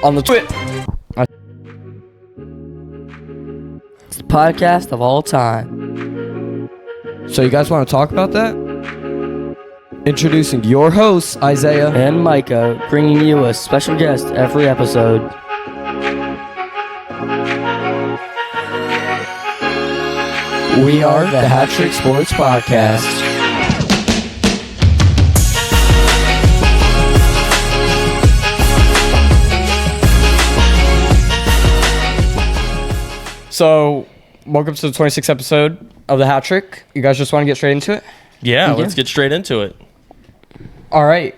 on the Twit. It's the podcast of all time. So you guys want to talk about that? Introducing your hosts, Isaiah and Micah, bringing you a special guest every episode. We are the HatTrick Sports Podcast. So, welcome to the 26th episode of the HatTrick. You guys just want to get straight into it? Yeah, let's get straight into it. All right.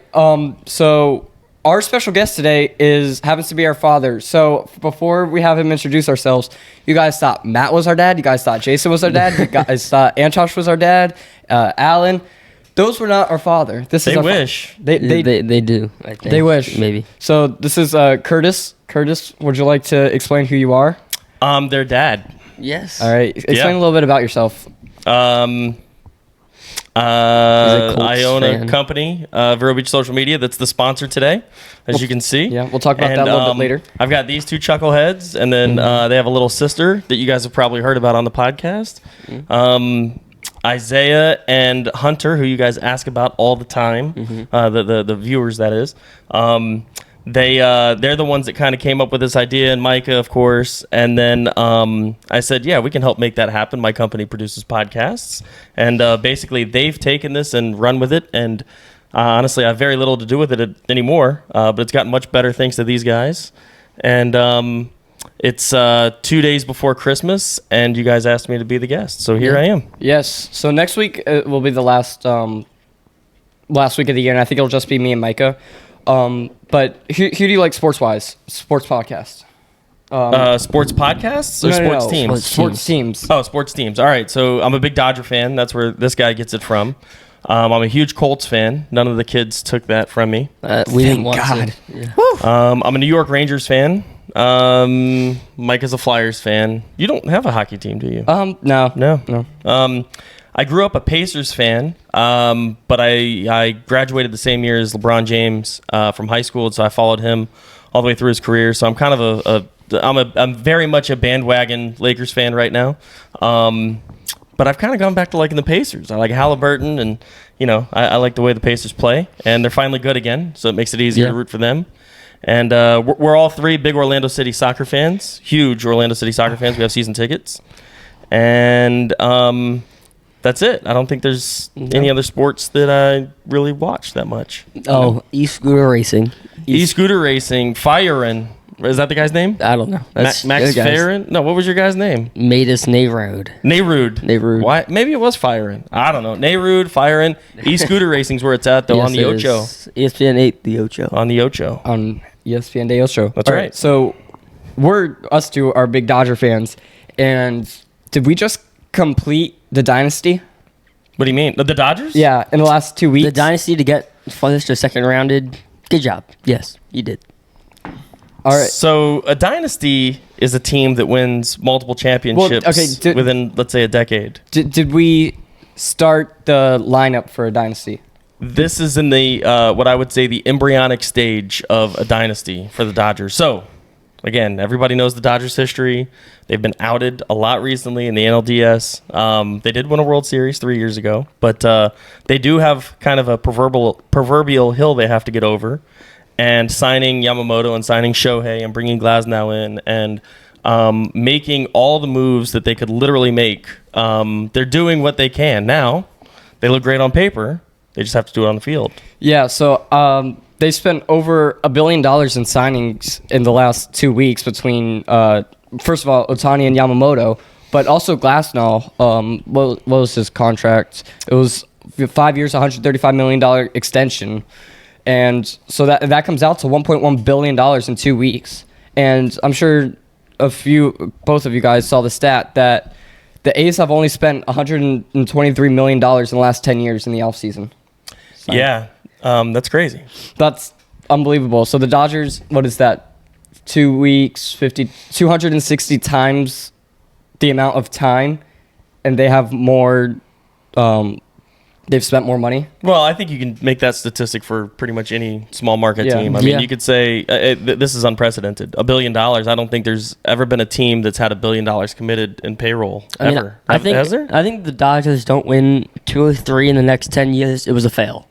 So our special guest today happens to be our father. So before we have him introduce ourselves, you guys thought Matt was our dad. You guys thought Jason was our dad. You guys thought Antosh was our dad. Alan. Those were not our father. They wish. They do. I think. They wish. Maybe. So this is Curtis. Curtis, would you like to explain who you are? Their dad. Yes. All right. Explain a little bit about yourself. I own a company, Vero Beach Social Media, that's the sponsor today, as you can see. Yeah, we'll talk about that a little bit later. I've got these two chuckleheads, and then they have a little sister that you guys have probably heard about on the podcast. Isaiah and Hunter, who you guys ask about all the time, the viewers, that is. They're the ones that kind of came up with this idea, and Micah, of course. And then I said, yeah, we can help make that happen. My company produces podcasts. And basically, they've taken this and run with it. And honestly, I have very little to do with it anymore. But it's gotten much better thanks to these guys. And it's 2 days before Christmas, and you guys asked me to be the guest. So here I am. Yes. So next week will be the last week of the year, and I think it'll just be me and Micah. But who do you like sports-wise? Sports podcast? Sports podcasts or sports teams? Sports teams. Oh, sports teams. All right. So I'm a big Dodger fan. That's where this guy gets it from. I'm a huge Colts fan. None of the kids took that from me. We didn't want to. Yeah. I'm a New York Rangers fan. Mike is a Flyers fan. You don't have a hockey team, do you? No. I grew up a Pacers fan, but I graduated the same year as LeBron James from high school, so I followed him all the way through his career. So I'm kind of I'm very much a bandwagon Lakers fan right now. But I've kind of gone back to liking the Pacers. I like Halliburton, and I like the way the Pacers play, and they're finally good again, so it makes it easier to root for them. And we're all three big Orlando City soccer fans, huge Orlando City soccer fans. We have season tickets, and that's it. I don't think there's any other sports that I really watch that much. Oh, e-scooter racing. E-scooter racing. Firein. Is that the guy's name? I don't know. Max Firein? No, what was your guy's name? Matus Nayrud. Nayrud. Why? Maybe it was Firein. I don't know. Nayrud, Firein. E-scooter racing's where it's at, though, on the Ocho. ESPN 8, the Ocho. On the Ocho. On ESPN Day Ocho. That's right. So us two are big Dodger fans, and did we just complete the dynasty? What do you mean? The Dodgers? Yeah, in the last 2 weeks. The dynasty to get finished to second rounded. Good job. Yes, you did. All right. So a dynasty is a team that wins multiple championships within, let's say, a decade. Did we start the lineup for a dynasty? This is in the what I would say the embryonic stage of a dynasty for the Dodgers. So, again, everybody knows the Dodgers' history. They've been outed a lot recently in the NLDS. They did win a World Series 3 years ago, but they do have kind of a proverbial hill they have to get over. And signing Yamamoto and signing Shohei and bringing Glasnow in and making all the moves that they could literally make. They're doing what they can. Now, they look great on paper. They just have to do it on the field. Yeah, so they spent over $1 billion in signings in the last 2 weeks between, first of all, Ohtani and Yamamoto, but also Glasnow. What was his contract? It was 5 years, $135 million extension. And so that comes out to $1.1 billion in 2 weeks. And I'm sure both of you guys saw the stat that the A's have only spent $123 million in the last 10 years in the offseason. So, yeah, that's crazy. That's unbelievable. So the Dodgers, what is that? 2 weeks, 260 times the amount of time, and they have more They've spent more money. Well, I think you can make that statistic for pretty much any small market team. I mean, you could say this is unprecedented. $1 billion. I don't think there's ever been a team that's had $1 billion committed in payroll ever. Has there? I think the Dodgers don't win 2 or 3 in the next 10 years. It was a fail.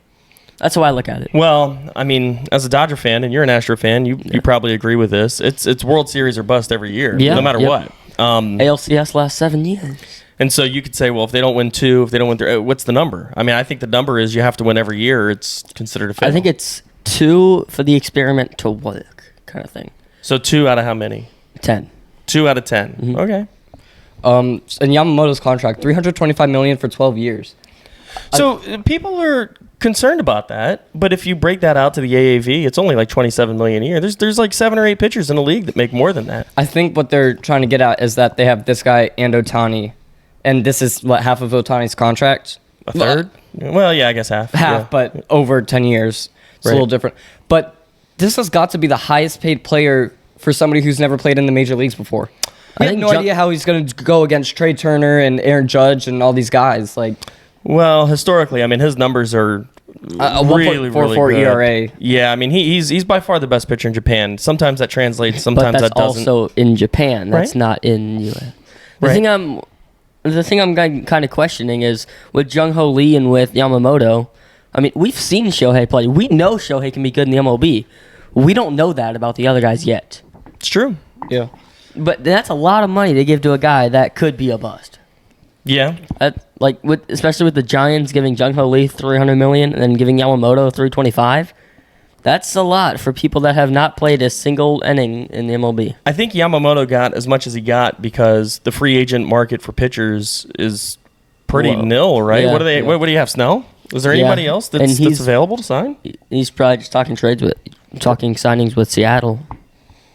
That's how I look at it. Well, I mean, as a Dodger fan, and you're an Astro fan, you probably agree with this. It's World Series or bust every year, no matter what. ALCS last 7 years. And so you could say, well, if they don't win 2, if they don't win 3, what's the number? I mean, I think the number is you have to win every year. It's considered a fail. I think it's 2 for the experiment to work, kind of thing. So 2 out of how many? 10. 2 out of 10. Mm-hmm. Okay. And Yamamoto's contract, $325 million for 12 years. So people are concerned about that, but if you break that out to the AAV, it's only like $27 million a year. There's like 7 or 8 pitchers in the league that make more than that. I think what they're trying to get at is that they have this guy and Ohtani, and this is half of Ohtani's contract. A third? Well, yeah, I guess half. But over 10 years. It's a little different. But this has got to be the highest paid player for somebody who's never played in the major leagues before. I have no idea how he's going to go against Trey Turner and Aaron Judge and all these guys. Well, historically, I mean, his numbers are a really 1.44 good. ERA. Yeah, I mean, he's by far the best pitcher in Japan. Sometimes that translates, sometimes but that doesn't. That's also in Japan. That's right? not in U.S. Right. The thing I'm kind of questioning is with Jung Ho Lee and with Yamamoto. I mean, we've seen Shohei play. We know Shohei can be good in the MLB. We don't know that about the other guys yet. It's true. Yeah. But that's a lot of money to give to a guy that could be a bust. Yeah. Especially with the Giants giving Jung Ho Lee $300 million and then giving Yamamoto $325. That's a lot for people that have not played a single inning in the MLB. I think Yamamoto got as much as he got because the free agent market for pitchers is pretty nil, right? Yeah, What do you have, Snell? Is there anybody else that's available to sign? He's probably just talking signings with Seattle.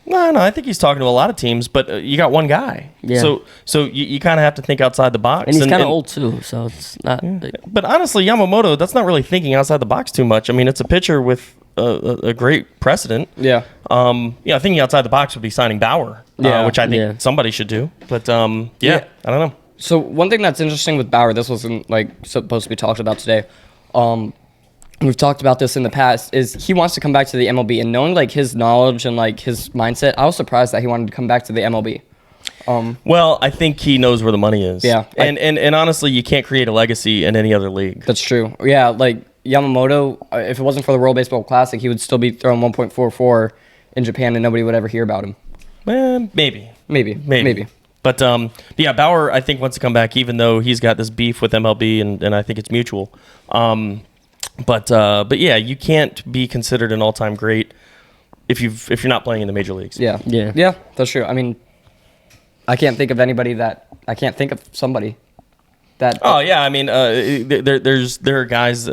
No, I think he's talking to a lot of teams, but you got one guy. Yeah. So you kind of have to think outside the box. And he's kind of old too, so it's not. Yeah. But honestly, Yamamoto, that's not really thinking outside the box too much. I mean, it's a pitcher with a great precedent. Yeah. Thinking outside the box would be signing Bauer, which I think somebody should do. But I don't know. So one thing that's interesting with Bauer, this wasn't supposed to be talked about today. We've talked about this in the past, is he wants to come back to the MLB, and knowing his knowledge and his mindset, I was surprised that he wanted to come back to the MLB. Well, I think he knows where the money is. Yeah. And honestly, you can't create a legacy in any other league. That's true. Yeah, Yamamoto, if it wasn't for the World Baseball Classic, he would still be throwing 1.44 in Japan and nobody would ever hear about him. Maybe. But Bauer, I think, wants to come back, even though he's got this beef with MLB, and I think it's mutual. But yeah, you can't be considered an all-time great if you're not playing in the major leagues. Yeah, that's true. I mean, I can't think of somebody that. Oh yeah, I mean, there are guys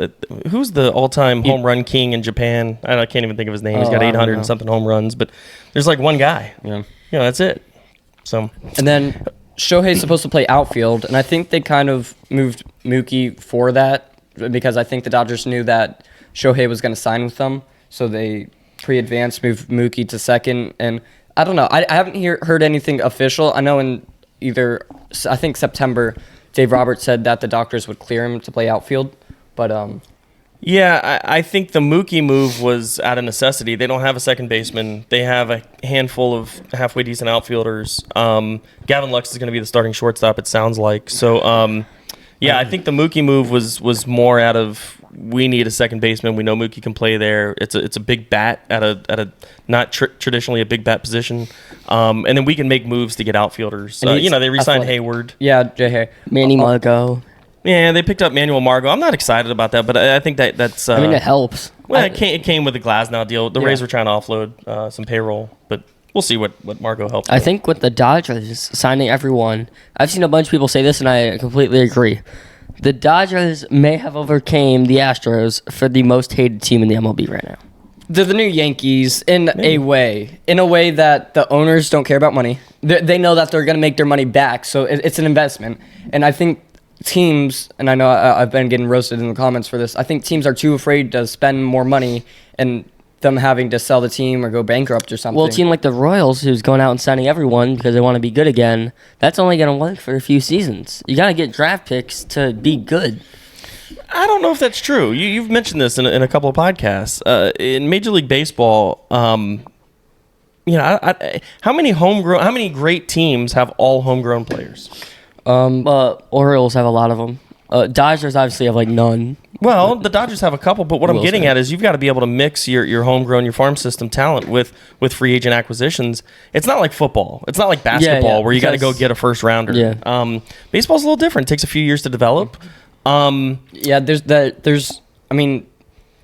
who's the all-time home run king in Japan? I can't even think of his name. He's got 800 and something home runs, but there's one guy. Yeah, that's it. So and then Shohei's supposed to play outfield, and I think they kind of moved Mookie for that. Because I think the Dodgers knew that Shohei was going to sign with them, so they pre-advanced, moved Mookie to second, and I don't know. I haven't heard anything official. I know I think September, Dave Roberts said that the doctors would clear him to play outfield, but yeah, I think the Mookie move was out of necessity. They don't have a second baseman. They have a handful of halfway decent outfielders. Gavin Lux is going to be the starting shortstop, it sounds like. So. Yeah, I think the Mookie move was more out of we need a second baseman. We know Mookie can play there. It's a big bat at a not traditionally a big bat position, and then we can make moves to get outfielders. They re-signed Hayward. Yeah, J.Hay. Manny Margot. Yeah, they picked up Manuel Margot. I'm not excited about that, but I think that's. I mean, it helps. Well, it came with the Glasnow deal. The Rays were trying to offload some payroll, but. We'll see what Margot helps. I think with the Dodgers signing everyone, I've seen a bunch of people say this, and I completely agree. The Dodgers may have overcame the Astros for the most hated team in the MLB right now. They're the new Yankees in a way that the owners don't care about money. They know that they're going to make their money back, so it's an investment. And I think teams, and I know I've been getting roasted in the comments for this, I think teams are too afraid to spend more money and them having to sell the team or go bankrupt or something. Well, a team like the Royals, who's going out and signing everyone because they want to be good again, that's only going to work for a few seasons. You got to get draft picks to be good. I don't know if that's true. You've mentioned this in a couple of podcasts. In Major League Baseball, how many great teams have all homegrown players? Orioles have a lot of them. Dodgers obviously have like none. Well, the Dodgers have a couple, but what I'm getting at is you've got to be able to mix your homegrown, your farm system talent with free agent acquisitions. It's not like football. It's not like basketball where you got to go get a first rounder. Yeah. Baseball's a little different. It takes a few years to develop. There's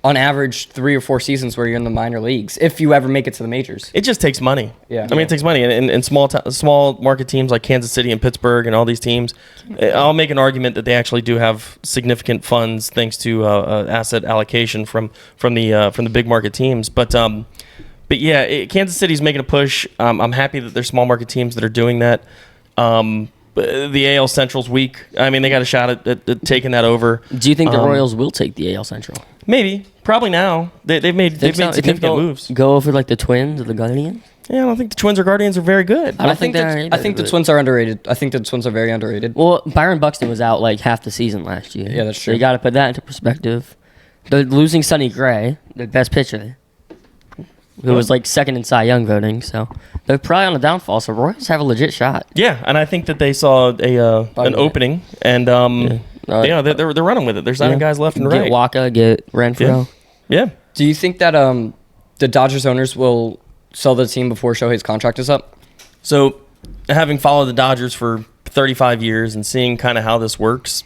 on average 3 or 4 seasons where you're in the minor leagues if you ever make it to the majors. It just takes money. Yeah. It takes money. And small market teams like Kansas City and Pittsburgh and all these teams, I'll make an argument that they actually do have significant funds thanks to asset allocation from the big market teams. But Kansas City's making a push. I'm happy that there's small market teams that are doing that. The AL Central's weak. They got a shot at taking that over. Do you think the Royals will take the AL Central? Maybe. Probably now. They've made significant moves. Go over like the Twins or the Guardians? Yeah, I don't think the Twins or Guardians are very good. I think the Twins are underrated. I think the Twins are very underrated. Well, Byron Buxton was out like half the season last year. Yeah, that's true. So you got to put that into perspective. They're losing Sonny Gray, the best pitcher, who was like second in Cy Young voting. So they're probably on a downfall. So Royals have a legit shot. Yeah, and I think that they saw an opening, and they're running with it. They're signing guys left and right. Get Waka, get Renfroe. Yeah. Do you think that the Dodgers owners will sell the team before Shohei's contract is up? So, having followed the Dodgers for 35 years and seeing kind of how this works,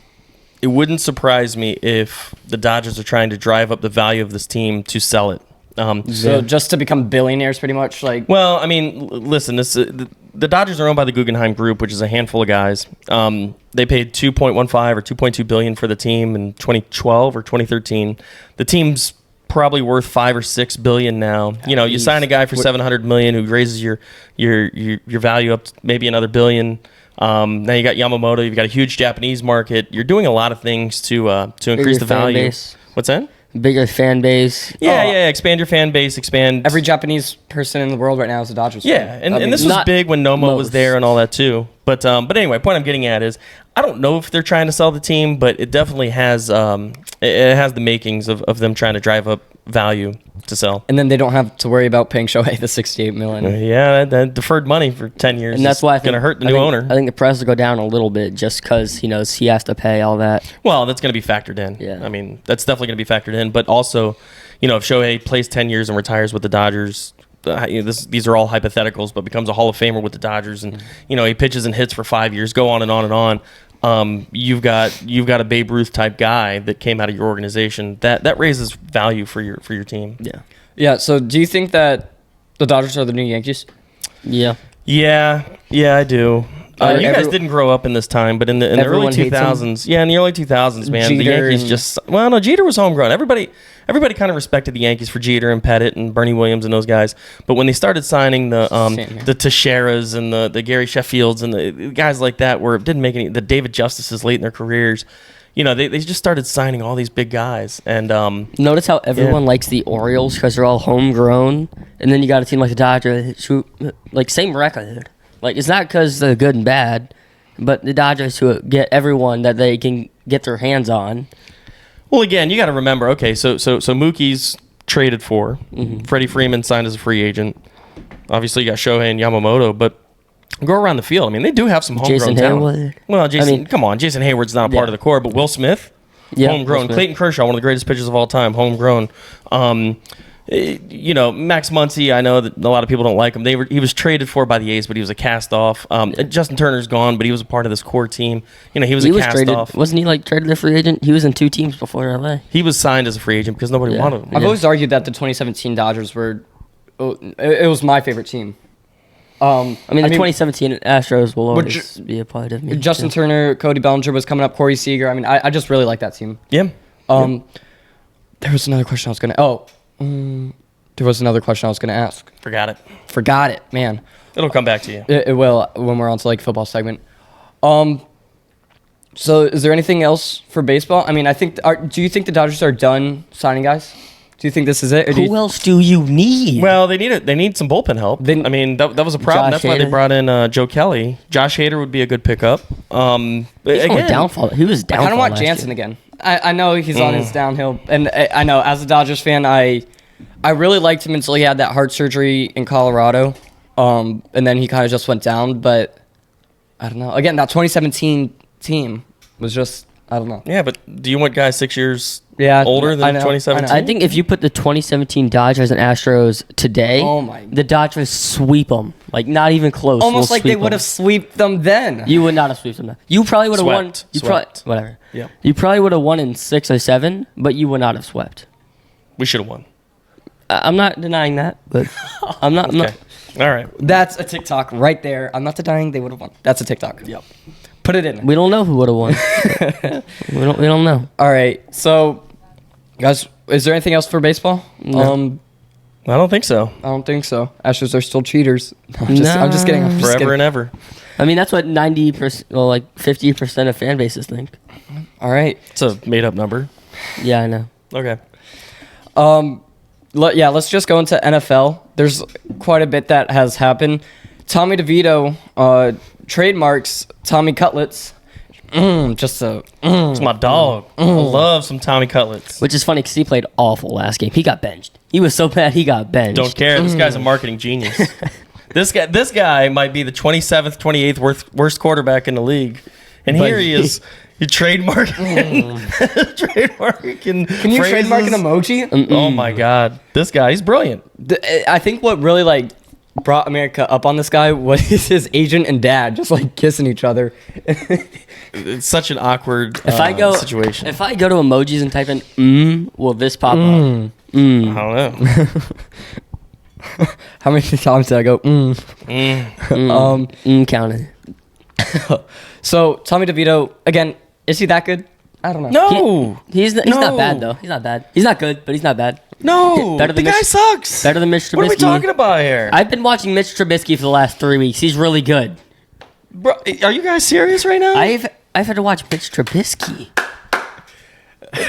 it wouldn't surprise me if the Dodgers are trying to drive up the value of this team to sell it. So just to become billionaires, pretty much, like. Well, listen. The Dodgers are owned by the Guggenheim Group, which is a handful of guys. They paid $2.15 or $2.2 billion for the team in 2012 or 2013. The team's probably worth $5 or $6 billion now. You sign a guy for $700 million who raises your value up to maybe another $1 billion. Now you got Yamamoto. You've got a huge Japanese market. You're doing a lot of things to increase the value. Base. What's that? Bigger fan base. Yeah. Expand your fan base. Expand. Every Japanese person in the world right now is a Dodgers fan. Yeah, and this was big when Nomo was there and all that too. But anyway, point I'm getting at is I don't know if they're trying to sell the team, but it definitely has it has the makings of them trying to drive up value to sell. And then they don't have to worry about paying Shohei the $68 million. Yeah, that deferred money for 10 years. And that's why it's going to hurt the new owner. I think the price will go down a little bit just because he knows he has to pay all that. Well, that's going to be factored in. Yeah. That's definitely going to be factored in. But also, if Shohei plays 10 years and retires with the Dodgers, these are all hypotheticals, but becomes a Hall of Famer with the Dodgers, and he pitches and hits for 5 years, go on and on and on. You've got a Babe Ruth type guy that came out of your organization that raises value for your team. Yeah. So do you think that the Dodgers are the new Yankees? Yeah, I do. You guys didn't grow up in this time, but in the early 2000s, in the early 2000s, man, Jeter, the Yankees Jeter was homegrown. Everybody kind of respected the Yankees for Jeter and Pettit and Bernie Williams and those guys. But when they started signing the Teixeiras and the Gary Sheffields and the guys like that, where it didn't make the David Justices late in their carees, they just started signing all these big guys. And notice how everyone likes the Orioles because they're all homegrown, and then you got a team like the Dodgers, who same record. It's not because they're good and bad, but the Dodgers who get everyone that they can get their hands on. Well, again, you got to remember. Okay, so Mookie's traded for. Mm-hmm. Freddie Freeman signed as a free agent. Obviously, you got Shohei and Yamamoto, but go around the field. They do have some homegrown Jason talent. Hayward. Well, come on, Jason Hayward's not a part of the core, but Will Smith, homegrown. Clayton Kershaw, one of the greatest pitchers of all time, homegrown. Max Muncy, I know that a lot of people don't like him. He was traded for by the A's, but he was a cast-off. Justin Turner's gone, but he was a part of this core team. He was a cast-off. Wasn't he traded as a free agent? He was in 2 teams before LA. He was signed as a free agent because nobody wanted him. I've always argued that the 2017 Dodgers were. It was my favorite team. The 2017 Astros will always be a part of me. Justin Turner, Cody Bellinger was coming up, Corey Seager. I just really like that team. Yeah. There was another question I was going to... there was another question I was going to ask. Forgot it, man. It'll come back to you. It will when we're on to football segment. So is there anything else for baseball? Do you think the Dodgers are done signing guys? Do you think this is it? Or Who else do you need? Well, they need some bullpen help. That was a problem. That's why they brought in Joe Kelly. Josh Hader would be a good pickup. Downfall. He was downfall. I kind of want Jansen again. I know he's on his downhill, and I know as a Dodgers fan, I really liked him until he had that heart surgery in Colorado, and then he kind of just went down. But I don't know. Again, that 2017 team was just, I don't know. Yeah, but do you want guys 6 years Yeah, older than I know, 2017? I think if you put the 2017 Dodgers and Astros today, Oh my- the Dodgers sweep them. Like, not even close. Almost We'll like they sweep would 'em. have swept them then. You would not have swept them. Then. You probably would have won. Swept. You Swept. whatever. Yep. You probably would have won in 6 or 7, but you would not have swept. We should have won. I'm not denying that, but I'm not. I'm Okay. All right. That's a TikTok right there. I'm not denying they would have won. That's a TikTok. Yep. Put it in. We don't know who would have won. we don't know. All right. So, guys, is there anything else for baseball? No. I don't think so. I don't think so. Astros are still cheaters. I'm just kidding. I'm just Forever kidding. and ever. I mean, that's what 90%, well, like 50% of fan bases think. All right. It's a made-up number. Yeah, I know. Okay. Let's just go into NFL. There's quite a bit that has happened. Tommy DeVito trademarks Tommy Cutlets. It's my dog. I love some Tommy Cutlets. Which is funny because he played awful last game. He got benched. He was so bad he got benched. Don't care. This guy's a marketing genius. This guy might be the 27th, 28th worst quarterback in the league. And here he is. You trademarking. Trademarking. Can you trademark an emoji? Oh my God. This guy, he's brilliant. I think what really brought America up on this guy was his agent and dad just kissing each other. It's such an awkward situation. If I go to emojis and type in will this pop up? I don't know. How many times did I go? Counted. So Tommy DeVito again. Is he that good? I don't know. No. He's not No. bad though. He's not bad. He's not good, but he's not bad. No. Better The than guy Mitch- sucks. Better than Mitch Trubisky. What are we talking about here? I've been watching Mitch Trubisky for the last 3 weeks. He's really good. Bro, are you guys serious right now? I've had to watch Mitch Trubisky.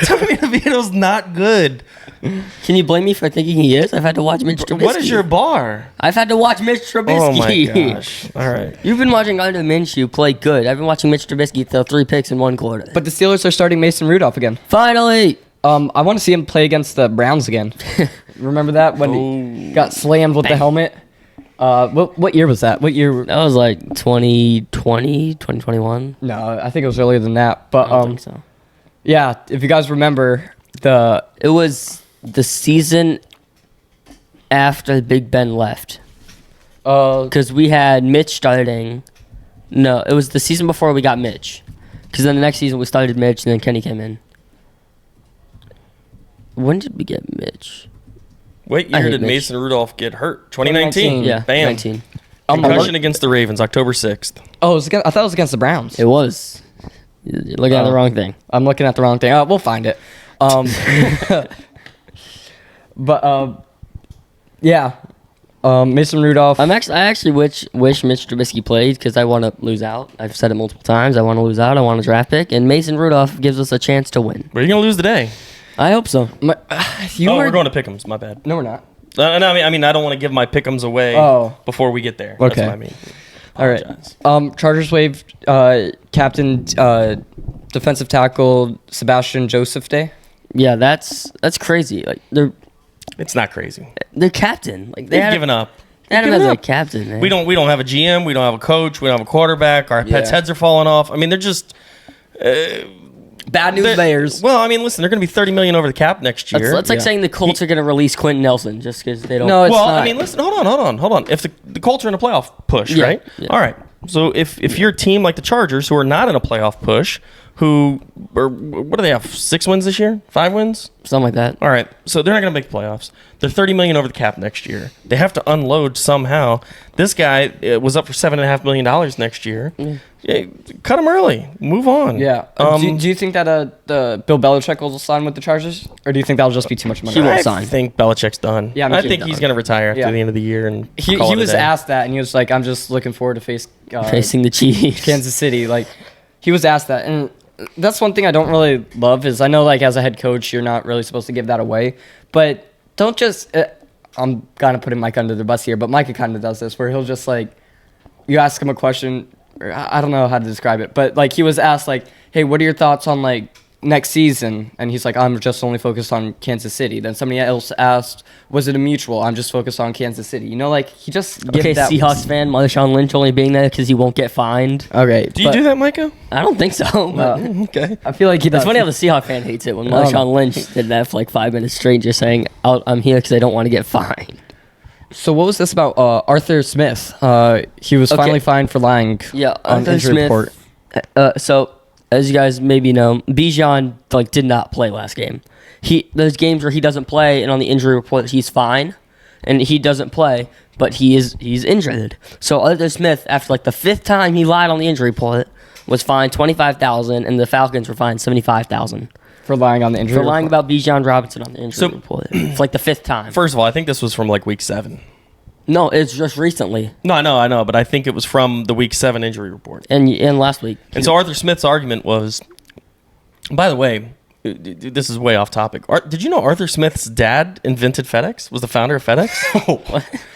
Tommy DeVito's not good. Can you blame me for thinking he is? I've had to watch Mitch Trubisky. What is your bar? I've had to watch Mitch Trubisky. Oh my gosh. All right. You've been watching Gardner Minshew play good. I've been watching Mitch Trubisky throw 3 picks in 1 quarter. But the Steelers are starting Mason Rudolph again. Finally! I want to see him play against the Browns again. Remember that when he got slammed with the helmet? What year was that? What year? That was like 2020, 2021. No, I think it was earlier than that. But I don't think so. yeah, if you guys remember It was the season after Big Ben left. Because we had Mitch starting. No, it was the season before we got Mitch. Because then the next season we started Mitch and then Kenny came in. When did we get Mitch? What I year hate did Mitch. Mason Rudolph get hurt? 2019. Yeah, Bam. 19. Concussion against the Ravens, October 6th. I thought it was against the Browns. It was. You're looking at the wrong thing. I'm looking at the wrong thing. We'll find it. But yeah, Mason Rudolph. I actually wish Mitch Trubisky played because I want to lose out. I've said it multiple times. I want to lose out. I want a draft pick, and Mason Rudolph gives us a chance to win. Where are you going to lose today? I hope so. We're going to Pick'ems. My bad. No, we're not. No, I mean, I don't want to give my Pick'ems away before we get there. Okay. That's what I mean. All right. Apologize. Chargers waived captain, defensive tackle Sebastian Joseph Day. Yeah, that's crazy. Like It's not crazy. they're captain. Like They've had given up. They had him given as a up. captain. Man. We don't have a GM. We don't have a coach. We don't have a quarterback. Our pets' heads are falling off. I mean, they're just Bad news Bears. Well, I mean, listen, they're going to be $30 million over the cap next year. That's like saying the Colts are going to release Quentin Nelson just because they don't. No, it's well, not. I mean, listen, hold on. If the Colts are in a playoff push, Yeah, right? yeah. All right. So if you're a team like the Chargers who are not in a playoff push, what do they have? 6 wins this year? 5 wins? something like that. All right. So they're not going to make the playoffs. They're $30 million over the cap next year. They have to unload somehow. This guy was up for $7.5 million next year. Yeah, cut him early. Move on. Yeah. Do you think that the Bill Belichick will sign with the Chargers, or do you think that'll just be too much money? He won't I sign. think Belichick's done. Yeah, me I too. think he's going to retire after the end of the year. And He call it a was day. asked that, and he was like, "I'm just looking forward to Facing the Chiefs. Kansas City." Like, he was asked that, and that's one thing I don't really love. Is I know as a head coach, you're not really supposed to give that away, but don't just. I'm kind of putting Mike under the bus here, but Micah kind of does this, where he'll just you ask him a question. Or I don't know how to describe it, but he was asked "Hey, what are your thoughts on next season, and he's like, I'm just only focused on Kansas City. Then somebody else asked, was it a mutual? I'm just focused on Kansas City. You know, like, he just Okay, that. Seahawks fan, Marshawn Lynch only being there because he won't get fined. Okay. Do you do that, Micah? I don't think so. But Okay. I feel like he does. it's funny how the Seahawks fan hates it when Marshawn Lynch did that for like 5 minutes straight, just saying, I'm here because I don't want to get fined. So what was this about Arthur Smith? He was finally fined for lying on Arthur injury Smith, report. So, as you guys maybe know, Bijan did not play last game. Those games where he doesn't play and on the injury report he's fine, and he doesn't play, but he's injured. So Arthur Smith, after the 5th time he lied on the injury report, was fined $25,000, and the Falcons were fined $75,000 For lying on the injury report. for lying about Bijan Robinson on the injury report for the 5th time. First of all, I think this was from week 7. No, it's just recently No, I know, but I think it was from the week 7 injury report. and last week. And so Arthur Smith's argument was, by the way, this is way off topic. Did you know Arthur Smith's dad invented FedEx? Was the founder of FedEx?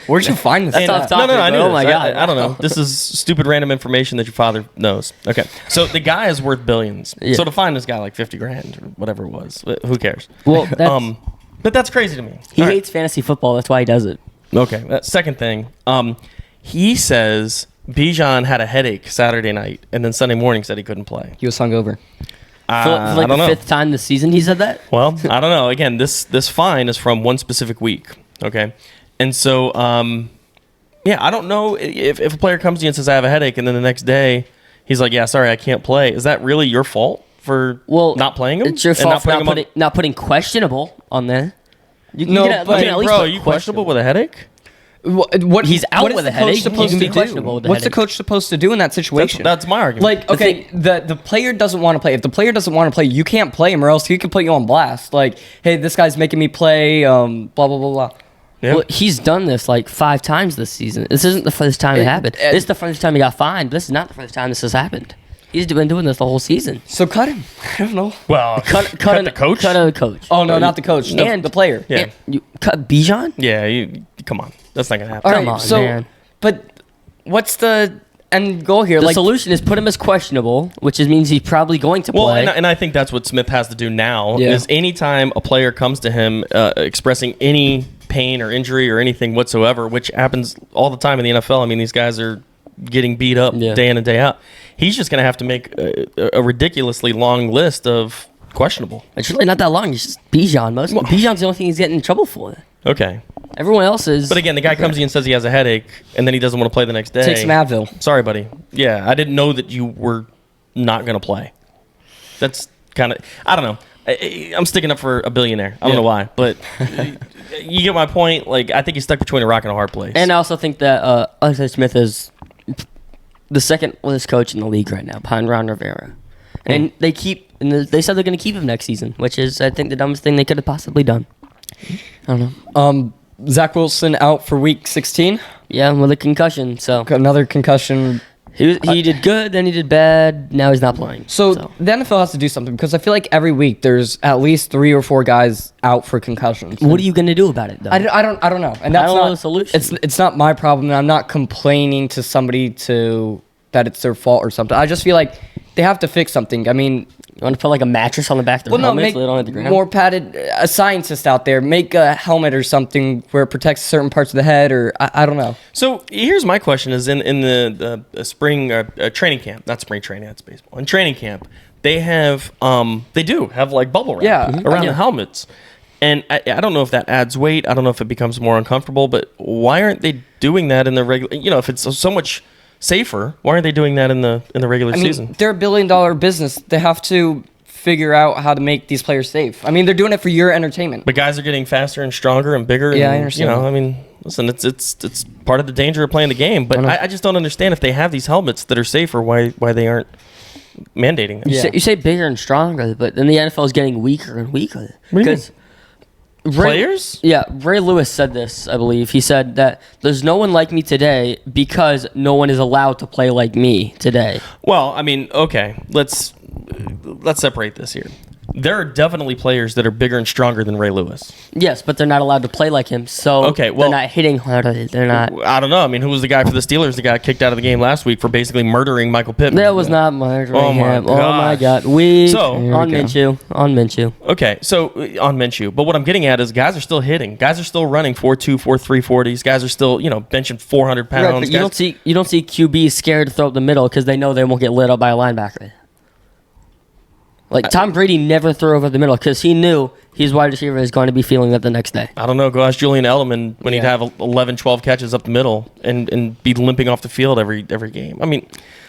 Where'd you find this? That's off topic. No, I knew Oh my this. God. I don't know. This is stupid random information that your father knows. Okay. So the guy is worth billions. Yeah. So to find this guy $50,000 or whatever it was, who cares? Well, that's, But that's crazy to me. he All right. hates fantasy football. That's why he does it. Okay. Second thing, he says Bijan had a headache Saturday night and then Sunday morning said he couldn't play. He was hungover. For I the don't know. 5th time this season he said that? Well, I don't know. Again, this fine is from one specific week. Okay. And so, I don't know if a player comes to you and says, I have a headache, and then the next day he's like, yeah, sorry, I can't play. Is that really your fault for not playing him? It's your and fault for putting him on- not putting questionable on there. You can No, get but- you can at least bro, put are you questionable with a headache? What He's out what is with the a headache. coach supposed He can be to questionable do? with a What's the headache. coach supposed to do in that situation? That's my argument. Like, okay, the player doesn't want to play. If the player doesn't want to play, you can't play him, or else he can put you on blast. Like, hey, this guy's making me play. Blah blah blah blah. Yeah. Well, he's done this 5 times this season. This isn't the first time it happened. This is the first time he got fined. But this is not the first time this has happened. He's been doing this the whole season. So cut him. I don't know. well, Cut the coach? Cut a coach. Oh no, not the coach. And The player. Yeah. And you cut Bijan? Yeah, come on. That's not going to happen. All Come right. on, so, man. but what's the end goal here? The solution is put him as questionable, which means he's probably going to Well, play. and I think that's what Smith has to do now. Yeah. Is anytime a player comes to him expressing any pain or injury or anything whatsoever, which happens all the time in the NFL. I mean, these guys are getting beat up day in and day out. He's just going to have to make a ridiculously long list of questionable. It's really not that long. It's just Bijan. Bijan's the only thing he's getting in trouble for. Okay. Everyone else is. But again, the guy comes to you and says he has a headache, and then he doesn't want to play the next day. Take some Advil. Sorry, buddy. Yeah, I didn't know that you were not going to play. That's kind of, I don't know. I'm sticking up for a billionaire. I don't know why, but you get my point. Like, I think he's stuck between a rock and a hard place. And I also think that Arthur Smith is the second oldest coach in the league right now, behind Ron Rivera. And they said they're going to keep him next season, which is, I think, the dumbest thing they could have possibly done. I don't know. Zach Wilson out for week 16. Yeah, with a concussion. So Another concussion. he did good, then he did bad. Now he's not playing. So the NFL has to do something because I feel like every week there's at least 3 or 4 guys out for concussions. What are you going to do about it, though? I don't know, and that's don't not know the solution. It's not my problem, and I'm not complaining to somebody that it's their fault or something. I just feel like they have to fix something. I mean, You want to put a mattress on the back of their helmet make so they don't hit the ground? more padded. A scientist out there make a helmet or something where it protects certain parts of the head, or I don't know. So here's my question: is in the spring training camp, not spring training, that's baseball. In training camp, they have they do have bubble wrap around the helmets, and I don't know if that adds weight. I don't know if it becomes more uncomfortable. But why aren't they doing that in the regular? If it's so much safer, why aren't they doing that in the regular season? They're $1 billion business. They have to figure out how to make these players safe. I mean, they're doing it for your entertainment. But guys are getting faster and stronger and bigger. Yeah, and, I understand. I mean, listen, it's part of the danger of playing the game. But I just don't understand if they have these helmets that are safer, why they aren't mandating them. You say bigger and stronger, but then the NFL is getting weaker and weaker. What do you mean? Because Players? Yeah, Ray Lewis said this, I believe. He said that there's no one like me today because no one is allowed to play like me today. Well, I mean, okay, let's separate this here. There are definitely players that are bigger and stronger than Ray Lewis. Yes, but they're not allowed to play like him, so Okay, well- they're not hitting harder. They're not. I don't know. I mean, who was the guy for the Steelers that got kicked out of the game last week for basically murdering Michael Pittman? That was not murdering Oh my him. Oh my gosh. God. We So- on Minshew. Okay, so on Minshew. But what I'm getting at is guys are still hitting. Guys are still running 4.2, 4.3 40s. Guys are still, benching 400 pounds. Right, but you don't see QBs scared to throw up the middle because they know they won't get lit up by a linebacker. Like Tom Brady never threw over the middle because he knew his wide receiver is going to be feeling that the next day. I don't know. Go ask Julian Edelman when he'd have 11, 12 catches up the middle and be limping off the field every game. I mean,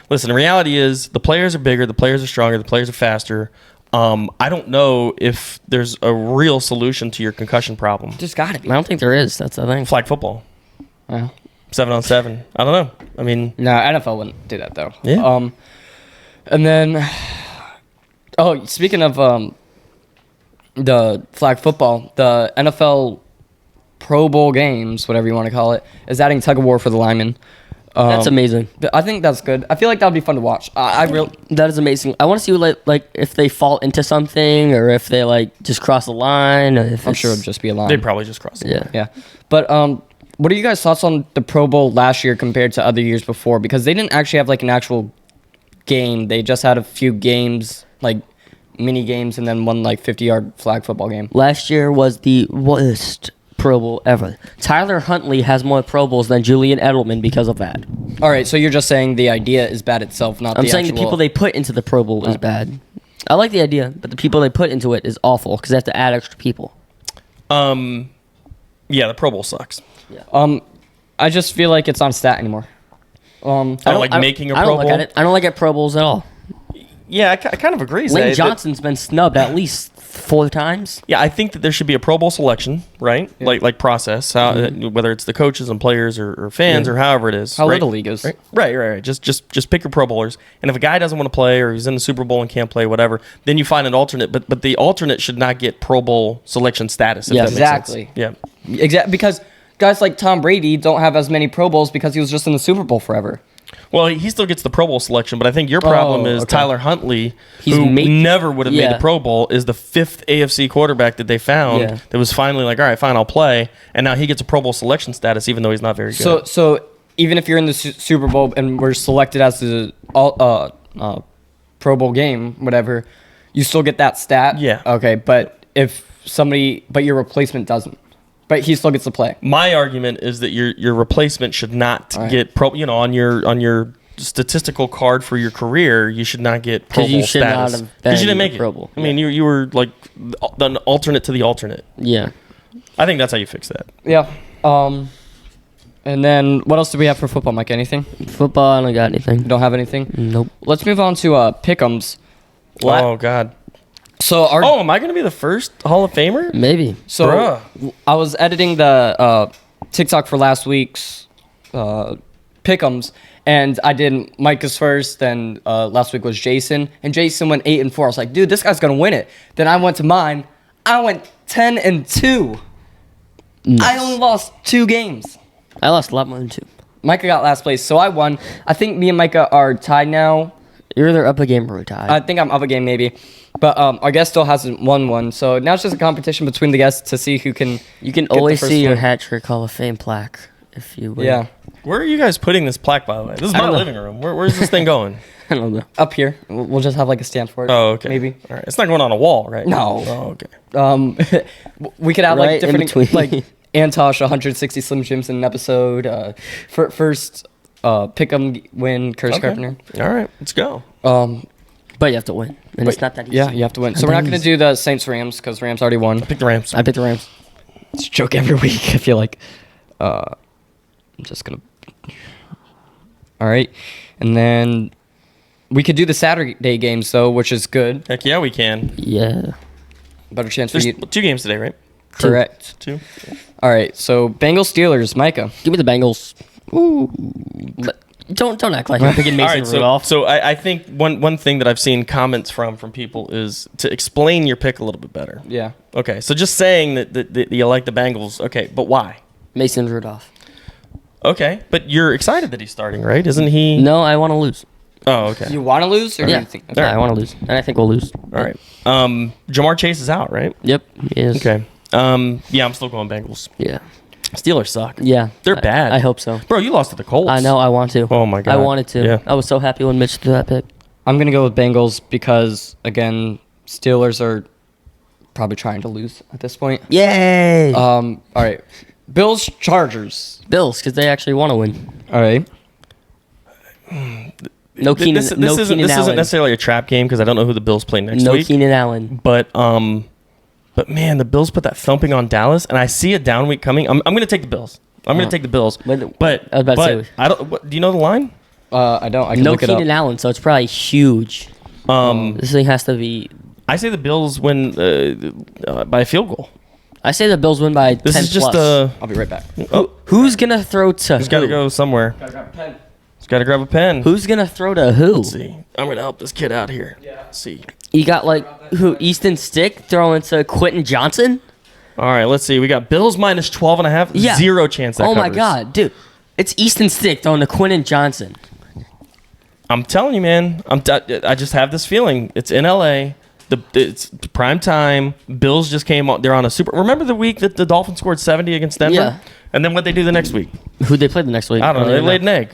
listen, the reality is the players are bigger, the players are stronger, the players are faster. I don't know if there's a real solution to your concussion problem. Just gotta be. I don't think there is. That's the thing. Flag football. Well, 7-on-7. I don't know. I mean, no, NFL wouldn't do that though. Yeah. And then, speaking of the flag football, the NFL Pro Bowl games, whatever you want to call it, is adding tug of war for the linemen. That's amazing. I think that's good. I feel like that would be fun to watch. That is amazing. I want to see like if they fall into something or if they like just cross the line. Or if I'm sure it'd just be a line. they'd probably just cross it. Yeah. Yeah. But what are you guys' thoughts on the Pro Bowl last year compared to other years before? Because they didn't actually have like an actual game. They just had a few games, like mini games, and then one like 50-yard flag football game. Last year was the worst Pro Bowl ever. Tyler Huntley has more Pro Bowls than Julian Edelman because of that. All right, so you're just saying the idea is bad itself, not I'm the saying actual... the people they put into the Pro Bowl is bad. I like the idea, but the people they put into it is awful because they have to add extra people. Yeah, the Pro Bowl sucks. I just feel like it's not a stat anymore. I don't like making a Pro Bowl. I don't look at Pro Bowls at all. Yeah, I kind of agree. Lane Johnson's been snubbed at least 4 times. Yeah, I think that there should be a Pro Bowl selection, right? Yeah. Like process, whether it's the coaches and players or fans or however it is. How right? Little League is. Right. Just pick your Pro Bowlers, and if a guy doesn't want to play or he's in the Super Bowl and can't play, whatever, then you find an alternate. But the alternate should not get Pro Bowl selection status. If that exactly. Makes sense. Yeah, exactly. Because guys like Tom Brady don't have as many Pro Bowls because he was just in the Super Bowl forever. Well, he still gets the Pro Bowl selection, but I think your problem is Tyler Huntley, who never would have made the Pro Bowl, is the 5th AFC quarterback that they found that was finally like, all right, fine, I'll play, and now he gets a Pro Bowl selection status, even though he's not very good. So even if you're in the Super Bowl and we're selected as the Pro Bowl game, whatever, you still get that stat? Yeah. Okay, but but your replacement doesn't. But he still gets to play. My argument is that your replacement should not get on your statistical card for your career. You should not get Pro Bowl status because you didn't make it. Pro Bowl. I mean, you were like an alternate to the alternate. Yeah, I think that's how you fix that. Yeah. And then what else do we have for football, Mike? Anything? Football, I don't got anything. You don't have anything? Nope. Let's move on to Pick'ems. Oh God. So am I going to be the first Hall of Famer? Maybe. So I was editing the TikTok for last week's Pick'ems, and I did Micah's first. Then last week was Jason, and Jason went 8-4. I was like, dude, this guy's gonna win it. Then I went to mine. I went 10-2. Nice. I only lost 2 games. I lost a lot more than 2. Micah got last place, so I won. I think me and Micah are tied now. You're either up a game or we're tied. I think I'm up a game maybe. But our guest still hasn't won one, so now it's just a competition between the guests to see who can. You can always see your HatTrick Hall of Fame plaque if you win. Yeah. Where are you guys putting this plaque, by the way? This is my living room. Where's this thing going? I don't know. Up here. We'll just have like a stand for it. Oh, okay. Maybe. All right. It's not going on a wall, right? No. Oh, okay. We could have right like different like Antosh 160 Slim Jims in an episode. First Pick'em win, Curtis Carpenter. All right, let's go. But you have to win, and it's not that easy. Yeah, you have to win. So we're not going to do the Saints Rams because Rams already won. I picked the Rams. I picked the Rams. It's a joke every week. I feel like. I'm just gonna. All right, and then we could do the Saturday games though, which is good. Heck yeah, we can. Yeah. Better chance There's for you. 2 games today, right? Correct. 2. All right, so Bengals Steelers, Micah. Give me the Bengals. Ooh. But don't act like you're picking Mason Rudolph. So I think one thing that I've seen comments from people is to explain your pick a little bit better. Yeah. Okay, so just saying that you like the Bengals, okay, but why? Mason Rudolph. Okay, but you're excited that he's starting, right? Isn't he? No, I want to lose. Oh, okay. You want to lose, or do Yeah, you think? I want to lose, and I think we'll lose. All right. Jamar Chase is out, right? Yep. He is. Okay. Yeah, I'm still going Bengals. Yeah. Steelers suck. Yeah. They're bad. I hope so. Bro, you lost to the Colts. I know. I want to. Oh my God. I wanted to. Yeah. I was so happy when Mitch threw that pick. I'm gonna go with Bengals because again, Steelers are probably trying to lose at this point. Yay! All right, Bills Chargers. Bills, because they actually want to win. All right. No Keenan. This no isn't Keenan Allen. necessarily a trap game because I don't know who the Bills play next No week. Keenan Allen. But man, the Bills put that thumping on Dallas, and I see a down week coming. I'm going to take the Bills. I'm going to take the Bills. But But I was about to say- I don't. What, do you know the line? I don't. I can No look it up. Keenan Allen, so it's probably huge. This thing has to be. I say the Bills win by a field goal. I say the Bills win by This 10 is just plus. I'll be right back. Who's gonna throw to He's got to who? go somewhere. Gotta grab a pen. He's got to grab a pen. Who's gonna throw to who? Let's see. I'm going to help this kid out here. Yeah. Let's see. You got like who? Easton Stick throwing to Quentin Johnson? All right. Let's see. We got Bills minus 12.5. Yeah. Zero chance that Oh my covers. God, dude! It's Easton Stick throwing to Quentin Johnson. I'm telling you, man. I just have this feeling. It's in LA. It's prime time. Bills just came on. They're on a super. Remember the week that the Dolphins scored 70 against Denver? Yeah. And then what they do the next week? Who'd they play the next week? I don't know. They laid an egg.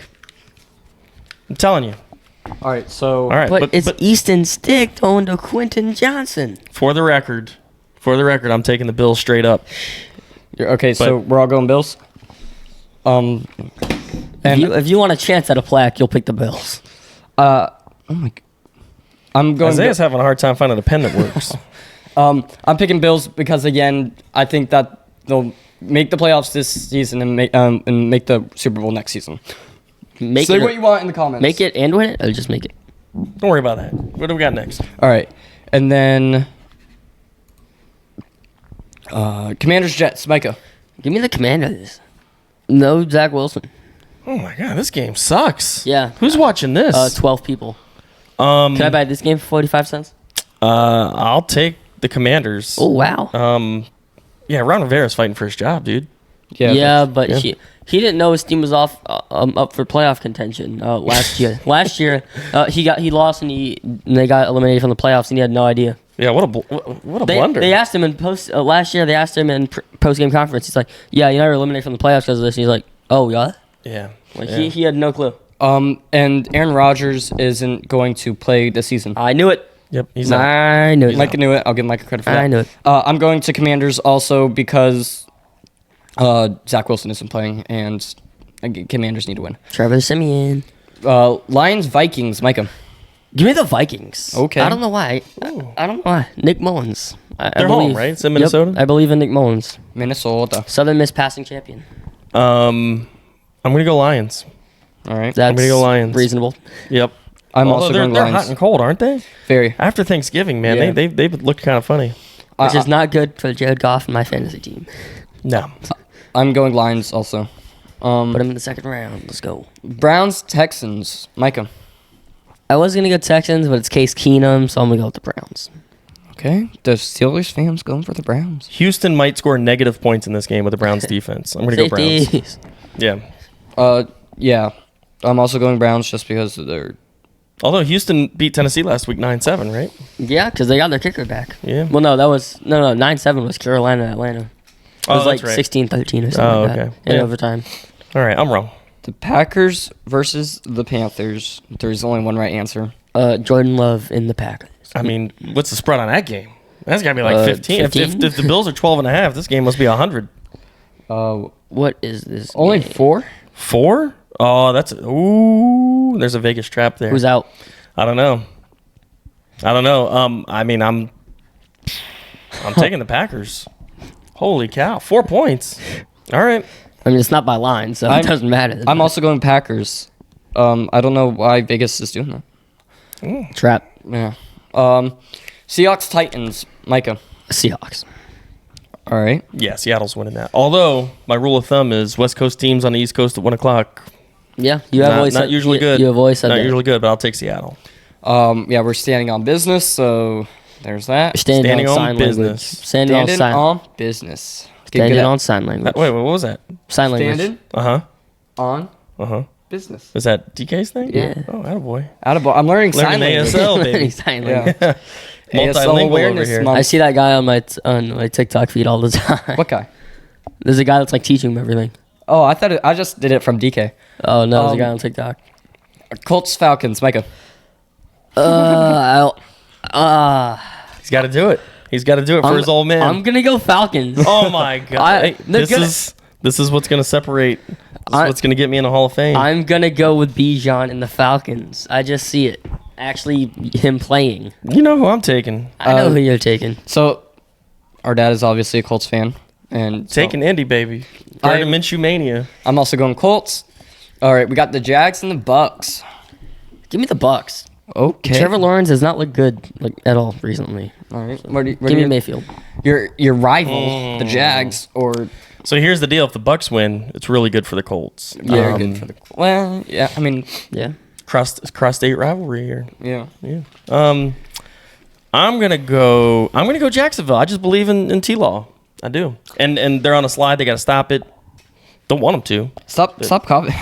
I'm telling you. All right. So. All right. But it's Easton Stick throwing to Quentin Johnson. For the record, I'm taking the Bills straight up. Okay. So we're all going Bills. And If you want a chance at a plaque, you'll pick the Bills. oh my. I'm going. Isaiah's having a hard time finding a pen that works. I'm picking Bills because again, I think that they'll make the playoffs this season and make the Super Bowl next season. Say what you want in the comments. Make it and win it, or just make it. Don't worry about that. What do we got next? All right, and then Commanders Jets. Micah. Give me the Commanders. No Zach Wilson. Oh my God, this game sucks. Yeah. Who's watching this? 12 people. Can I buy this game for 45 cents? I'll take the Commanders. Oh, wow. Yeah, Ron Rivera's fighting for his job, dude. Yeah, but yeah. he didn't know his team was up for playoff contention last year. Last year, he lost and they got eliminated from the playoffs and he had no idea. Yeah, what a blunder. They asked him in last year. They asked him in post game conference. He's like, "Yeah, you never eliminated from the playoffs because of this." And he's like, "Oh, yeah." Yeah. Like yeah. he had no clue. And Aaron Rodgers isn't going to play this season. I knew it. Yep, he's out. I knew it. Micah knew it. I'll give Micah credit for that. I knew it. I'm going to Commanders also because Zach Wilson isn't playing and Commanders need to win. Trevor Siemian. Lions Vikings. Micah. Give me the Vikings. Okay. I don't know why. I don't know why. Nick Mullins. I They're believe. home, right? It's in Minnesota? Yep, I believe in Nick Mullins. Minnesota. Southern Miss passing champion. I'm gonna go Lions. All right. That's gonna go Lions. reasonable. Yep. I'm Although also they're, going they're Lions. hot and cold, aren't they? Very. After Thanksgiving, man, Yeah. they've looked kind of funny. Which is not good for Jared Goff and my fantasy team. No. I'm going Lions also. Put him in the second round. Let's go. Browns Texans. Micah. I was gonna go Texans, but it's Case Keenum, so I'm gonna go with the Browns. Okay. The Steelers fans going for the Browns. Houston might score negative points in this game with the Browns defense. I'm gonna go Browns. Safeties. Yeah. Yeah. I'm also going Browns just because they're. Although Houston beat Tennessee last week 9-7, right? Yeah, because they got their kicker back. Yeah. Well, no, that was 9-7 was Carolina Atlanta. It was that's like right. 16-13 or something Oh, like okay. that in Yeah. overtime. All right, I'm wrong. The Packers versus the Panthers. There's only one right answer. Jordan Love in the Packers. I mean, what's the spread on that game? That's got to be like 15. 15? If the Bills are 12.5, this game must be 100. What is this? Only game? 4? 4? Oh, ooh, there's a Vegas trap there. Who's out? I don't know. I mean, I'm taking the Packers. Holy cow, 4 points. All right. I mean, it's not by line, so it doesn't matter. I'm also going Packers. I don't know why Vegas is doing that. Trap. Yeah. Seahawks Titans. Micah. Seahawks. All right. Yeah, Seattle's winning that. Although my rule of thumb is West Coast teams on the East Coast at 1 o'clock. Yeah, you have always Not said, usually good. You have always said not that. usually good, but I'll take Seattle. Yeah, we're standing on business, so there's that. Standing on sign business. language. Standing on sign. on business. Get Standing good at- on sign language. Wait, what was that? Sign language. Standing Uh huh. on Uh huh. business. Is that DK's thing? Yeah. Oh, attaboy. I'm learning sign Learning language. ASL, baby. Sign Yeah. language. ASL Multilingual awareness over here. month. I see that guy on my TikTok feed all the time. What guy? There's a guy that's like teaching him everything. Oh, I just did it from DK. Oh no, there's a guy on TikTok. Colts Falcons, Micah. He's got to do it. He's got to do it for his old man. I'm gonna go Falcons. Oh my god! Hey, they're this is what's gonna separate. This is what's gonna get me in the Hall of Fame. I'm gonna go with Bijan and the Falcons. I just see it. Actually, him playing. You know who I'm taking? I know who you're taking. So, our dad is obviously a Colts fan, and so Taking Indy, baby. Gardner Minshew mania. I'm also going Colts. All right, we got the Jags and the Bucks. Give me the Bucks. Okay. Trevor Lawrence has not looked good at all recently. All right. Where do Give me Mayfield. your rival, the Jags, or So here's the deal: if the Bucks win, it's really good for the Colts. good for the. Well, yeah. I mean, Yeah. Cross state rivalry here. yeah. Yeah. I'm gonna go Jacksonville. I just believe in T-Law. I do. And they're on a slide. They got to stop it. Don't want them to. Stop copying.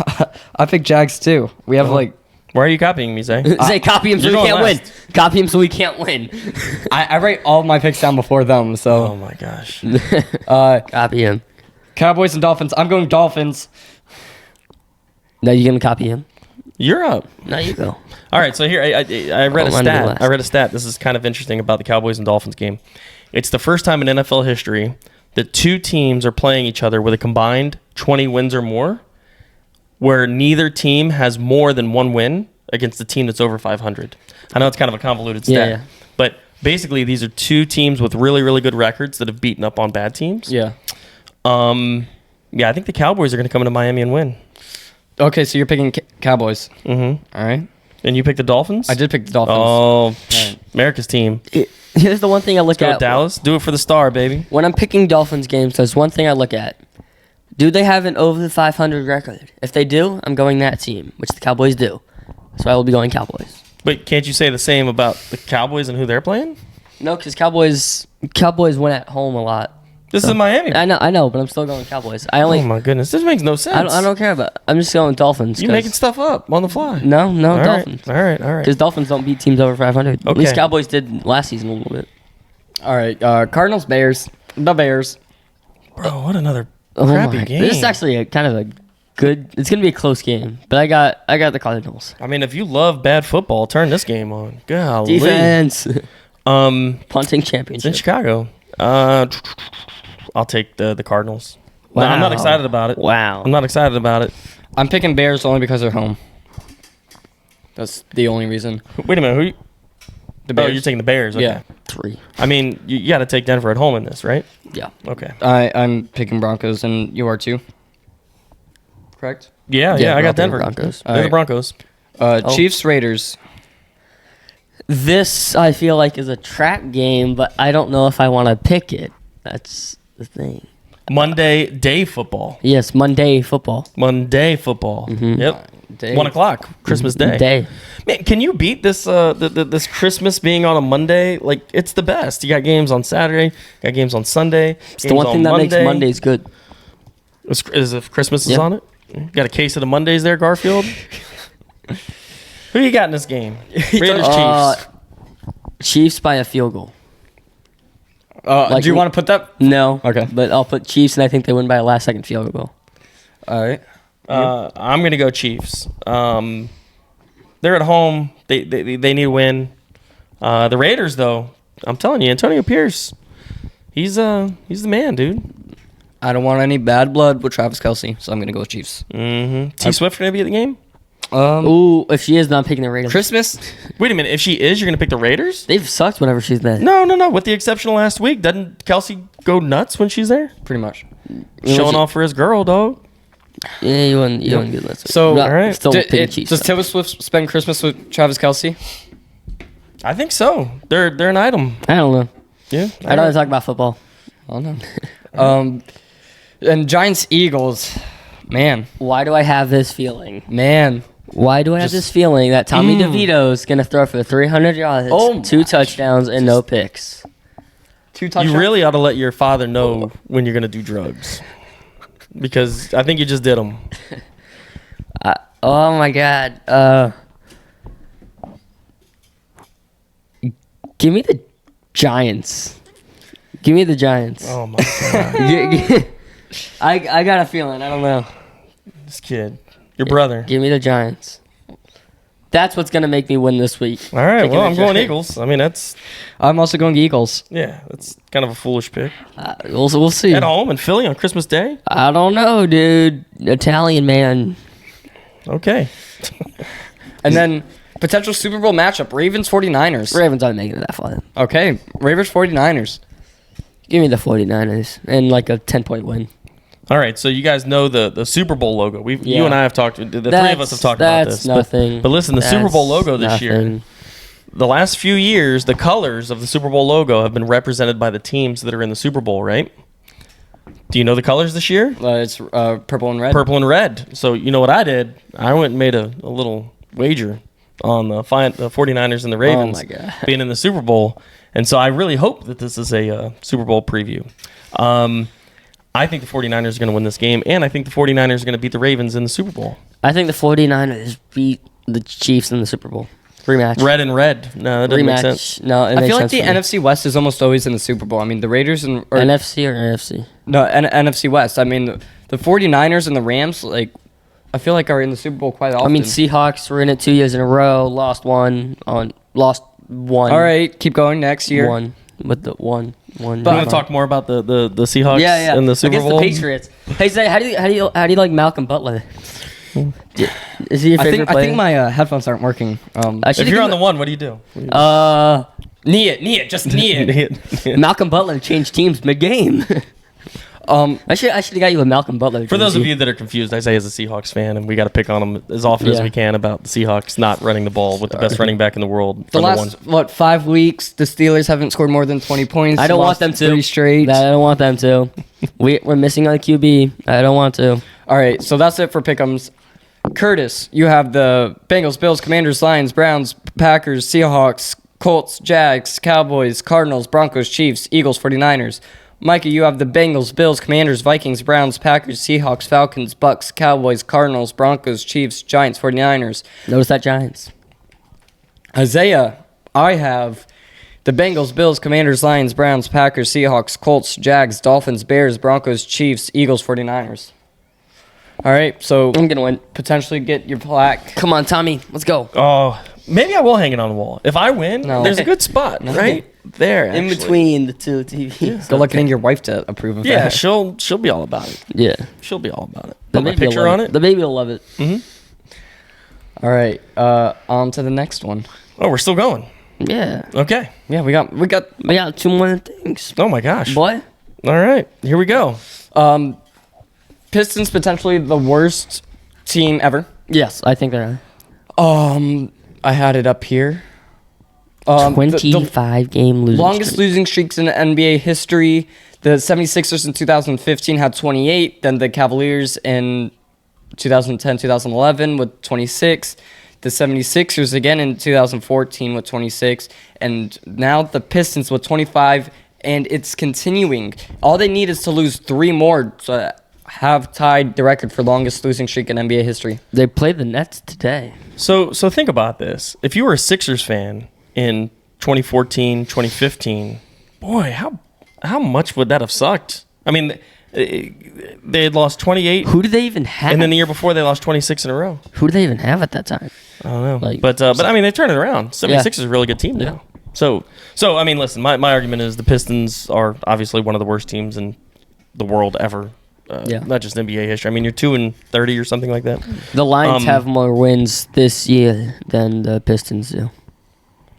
I picked Jags too. We have like. Why are you copying me, Zay? Say copy him so You're we going can't win. last. Copy him so we can't win. I write all my picks down before them. Oh So my gosh. Copy him. Cowboys and Dolphins. I'm going Dolphins. No, you gonna copy him? You're up. No, you go. All right, so here I read a mine to be stat. last. I read a stat. This is kind of interesting about the Cowboys and Dolphins game. It's the first time in NFL history that two teams are playing each other with a combined 20 wins or more, where neither team has more than one win against the team that's over 500. I know it's kind of a convoluted stat, Yeah. but basically these are two teams with really, really good records that have beaten up on bad teams. Yeah. Yeah, I think the Cowboys are going to come into Miami and win. Okay, so you're picking Cowboys. Mm-hmm. All right. And you picked the Dolphins? I did pick the Dolphins. Oh, Right. America's team. Here's the one thing I look Go at Dallas. Do it for the star, baby. when I'm picking Dolphins games. There's one thing I look at. Do they have an over 500 record? If they do, I'm going that team, which the Cowboys do. So I will be going Cowboys. But can't you say the same about the Cowboys and who they're playing? No, because Cowboys win at home a lot. This is Miami. I know, but I'm still going Cowboys. Oh my goodness, this makes no sense. I don't care about. I'm just going Dolphins. You making stuff up on the fly? No, All right, Dolphins. all right, all right. Because Dolphins don't beat teams over 500. At Okay. least Cowboys did last season a little bit. All right. Cardinals, Bears. The Bears. Bro, what another Oh crappy my. game. This is actually a kind of a good. It's gonna be a close game, but I got the Cardinals. I mean, if you love bad football, turn this game on. Golly. Defense. Punting It's in championship. Chicago. I'll take the Cardinals. No, I'm not Wow. excited about it. Wow. I'm not excited about it. I'm picking Bears only because they're home. That's the only reason. Wait a minute. Who? You, The Bears. Oh, you're taking the Bears. Okay. Yeah. 3. I mean, you got to take Denver at home in this, right? Yeah. Okay. I'm picking Broncos, and you are too. Correct. Yeah, Yeah, I got I'll take Denver. Broncos. They're the Alright. Broncos. Chiefs, Raiders. This I feel like is a trap game, but I don't know if I want to pick it. That's the thing. Monday day football. Yes, Monday football. Monday football. Yep. Day. 1 o'clock, Christmas Day. Day. Man, can you beat this this Christmas being on a Monday? Like, it's the best. You got games on Saturday, got games on Sunday. It's the one thing that makes Mondays good. Is if Christmas is Yeah. on it. You got a case of the Mondays there, Garfield. Who you got in this game? Raiders, Chiefs. Chiefs by a field goal. Like- do you want to put that? No. Okay. But I'll put Chiefs, and I think they win by a last second field goal. All right. I'm gonna go Chiefs. They're at home. They need a win. The Raiders, though, I'm telling you, Antonio Pierce, he's the man, dude. I don't want any bad blood with Travis Kelce, so I'm gonna go with Chiefs. Mm-hmm. T Swift gonna be at the game? Ooh, if she is, not picking the Raiders. Christmas. Wait a minute. If she is, you're gonna pick the Raiders? They've sucked whenever she's been. No. With the exception of last week, doesn't Kelsey go nuts when she's there? Pretty much. Showing off for his girl, dog. Yeah, you wouldn't good last week. So, No, all right. still picking Chiefs. Does Taylor Swift spend Christmas with Travis Kelce? I think so. They're an item. I don't know. Yeah. I'd rather talk about football. I don't know. And Giants Eagles, man. Why do I have this feeling? Why do I have this feeling that Tommy DeVito's going to throw for 300 yards, Oh 2 my touchdowns, and no picks? 2 touchdowns. You really ought to let your father know when you're gonna do drugs, because I think you just did them. Oh my God. Give me the Giants. Give me the Giants. Oh my God. I got a feeling. I don't know. This kid. Your brother. Give me the Giants. That's what's gonna make me win this week. All right. Picking Well, the I'm going Giants. Eagles. I mean, that's I'm also going Eagles. that's kind of a foolish pick. We'll see. At home in Philly on Christmas Day. I don't know, dude. Italian man. Okay. And then potential Super Bowl matchup: Ravens 49ers. Ravens aren't making it that far. Okay, Ravens 49ers. Give me the 49ers and like a 10-point win. All right. So you guys know the Super Bowl logo. You Yeah. and I have talked. The three of us have talked about this. That's nothing. But listen, the Super Bowl That's logo this year. nothing. The last few years, the colors of the Super Bowl logo have been represented by the teams that are in the Super Bowl, right? Do you know the colors this year? It's purple and red. Purple and red. So you know what I did? I went and made a little wager on the 49ers and the Ravens my God. being in the Super Bowl. And so I really hope that this is a Super Bowl preview. I think the 49ers are going to win this game, and I think the 49ers are going to beat the Ravens in the Super Bowl. I think the 49ers beat the Chiefs in the Super Bowl. Rematch. Red and red. No, that doesn't make sense. No, it I makes feel like sense the for me. NFC West is almost always in the Super Bowl. I mean, the Raiders and NFC or NFC? no NFC West. I mean, the 49ers and the Rams, like, I feel like are in the Super Bowl quite often. I mean, Seahawks were in it 2 years in a row. Lost one. All right, keep going next year. One with the one. We're going to talk more about the Seahawks Yeah. in the Super Against Bowl. the Patriots. Hey, Zay, how do you like Malcolm Butler? Is he your I favorite think player? my headphones aren't working. If you're on the one, what do you do? Knee it, just knee it. Malcolm Butler changed teams mid-game. I should have got you a Malcolm Butler. For those of jersey. you that are confused, Isaiah's a Seahawks fan, and we got to pick on him as often as Yeah. we can about the Seahawks not running the ball with the best running back in the world. The number last 5 weeks, the Steelers haven't scored more than 20 points. I don't want Lost them to. 3 straight. I don't want them to. We're missing on QB. I don't want to. All right, so that's it for pick'ems. Curtis, you have the Bengals, Bills, Commanders, Lions, Browns, Packers, Seahawks, Colts, Jags, Cowboys, Cardinals, Broncos, Chiefs, Eagles, 49ers. Micah, you have the Bengals, Bills, Commanders, Vikings, Browns, Packers, Seahawks, Falcons, Bucks, Cowboys, Cardinals, Broncos, Chiefs, Giants, 49ers. Notice that Giants. Isaiah, I have the Bengals, Bills, Commanders, Lions, Browns, Packers, Seahawks, Colts, Jags, Dolphins, Bears, Broncos, Chiefs, Eagles, 49ers. All right, so I'm gonna win. potentially get your plaque. Come on, Tommy. Let's go. Oh, maybe I will hang it on the wall. If I win, No. there's a good spot right there. In actually. between the two TVs. Good luck getting your wife to approve of Yeah, that. she'll be all about it. Yeah. She'll be all about it. The Put my baby will picture love on it. The baby will love it. All right, on to the next one. Oh, we're still going. Yeah. Okay. Yeah, we got We got 2 more things. Oh my gosh. Boy. All right, here we go. Pistons potentially the worst team ever. Yes, I think they're I had it up here. The 25 game losing longest streak. losing streaks in NBA history. The 76ers in 2015 had 28. Then the Cavaliers in 2010, 2011 with 26. The 76ers again in 2014 with 26. And now the Pistons with 25. And it's continuing. All they need is to lose 3 more to have tied the record for longest losing streak in NBA history. They played the Nets today. So think about this. If you were a Sixers fan in 2014, 2015, boy, how much would that have sucked? I mean, they had lost 28, Who do they even have? and then the year before they lost 26 in a row. Who do they even have at that time? I don't know. Like- but I mean, they turned it around. 76ers is a really good team now. So I mean, listen, my argument is the Pistons are obviously one of the worst teams in the world ever. Not just NBA history. I mean, you're 2-30 or something like that. The Lions have more wins this year than the Pistons do.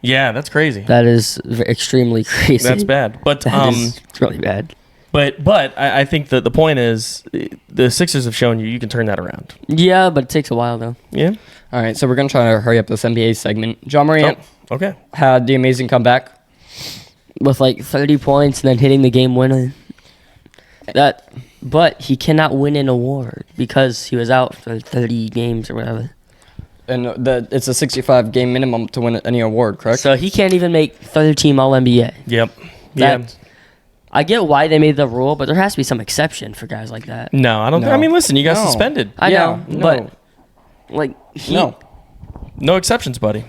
Yeah, that's crazy. That is extremely crazy. That's bad. But That is really bad. But I think that the point is the Sixers have shown you can turn that around. Yeah, but it takes a while though. Yeah. All right, so we're going to try to hurry up this NBA segment. John Morant Okay. had the amazing comeback. With like 30 points and then hitting the game winner. But he cannot win an award because he was out for 30 games or whatever. And it's a 65-game minimum to win any award, correct? So he can't even make third team All NBA. Yep. Yeah. I get why they made the rule, but there has to be some exception for guys like that. No, I don't. No. I mean, listen, you got No. suspended. I know, no. but Like, No exceptions, buddy.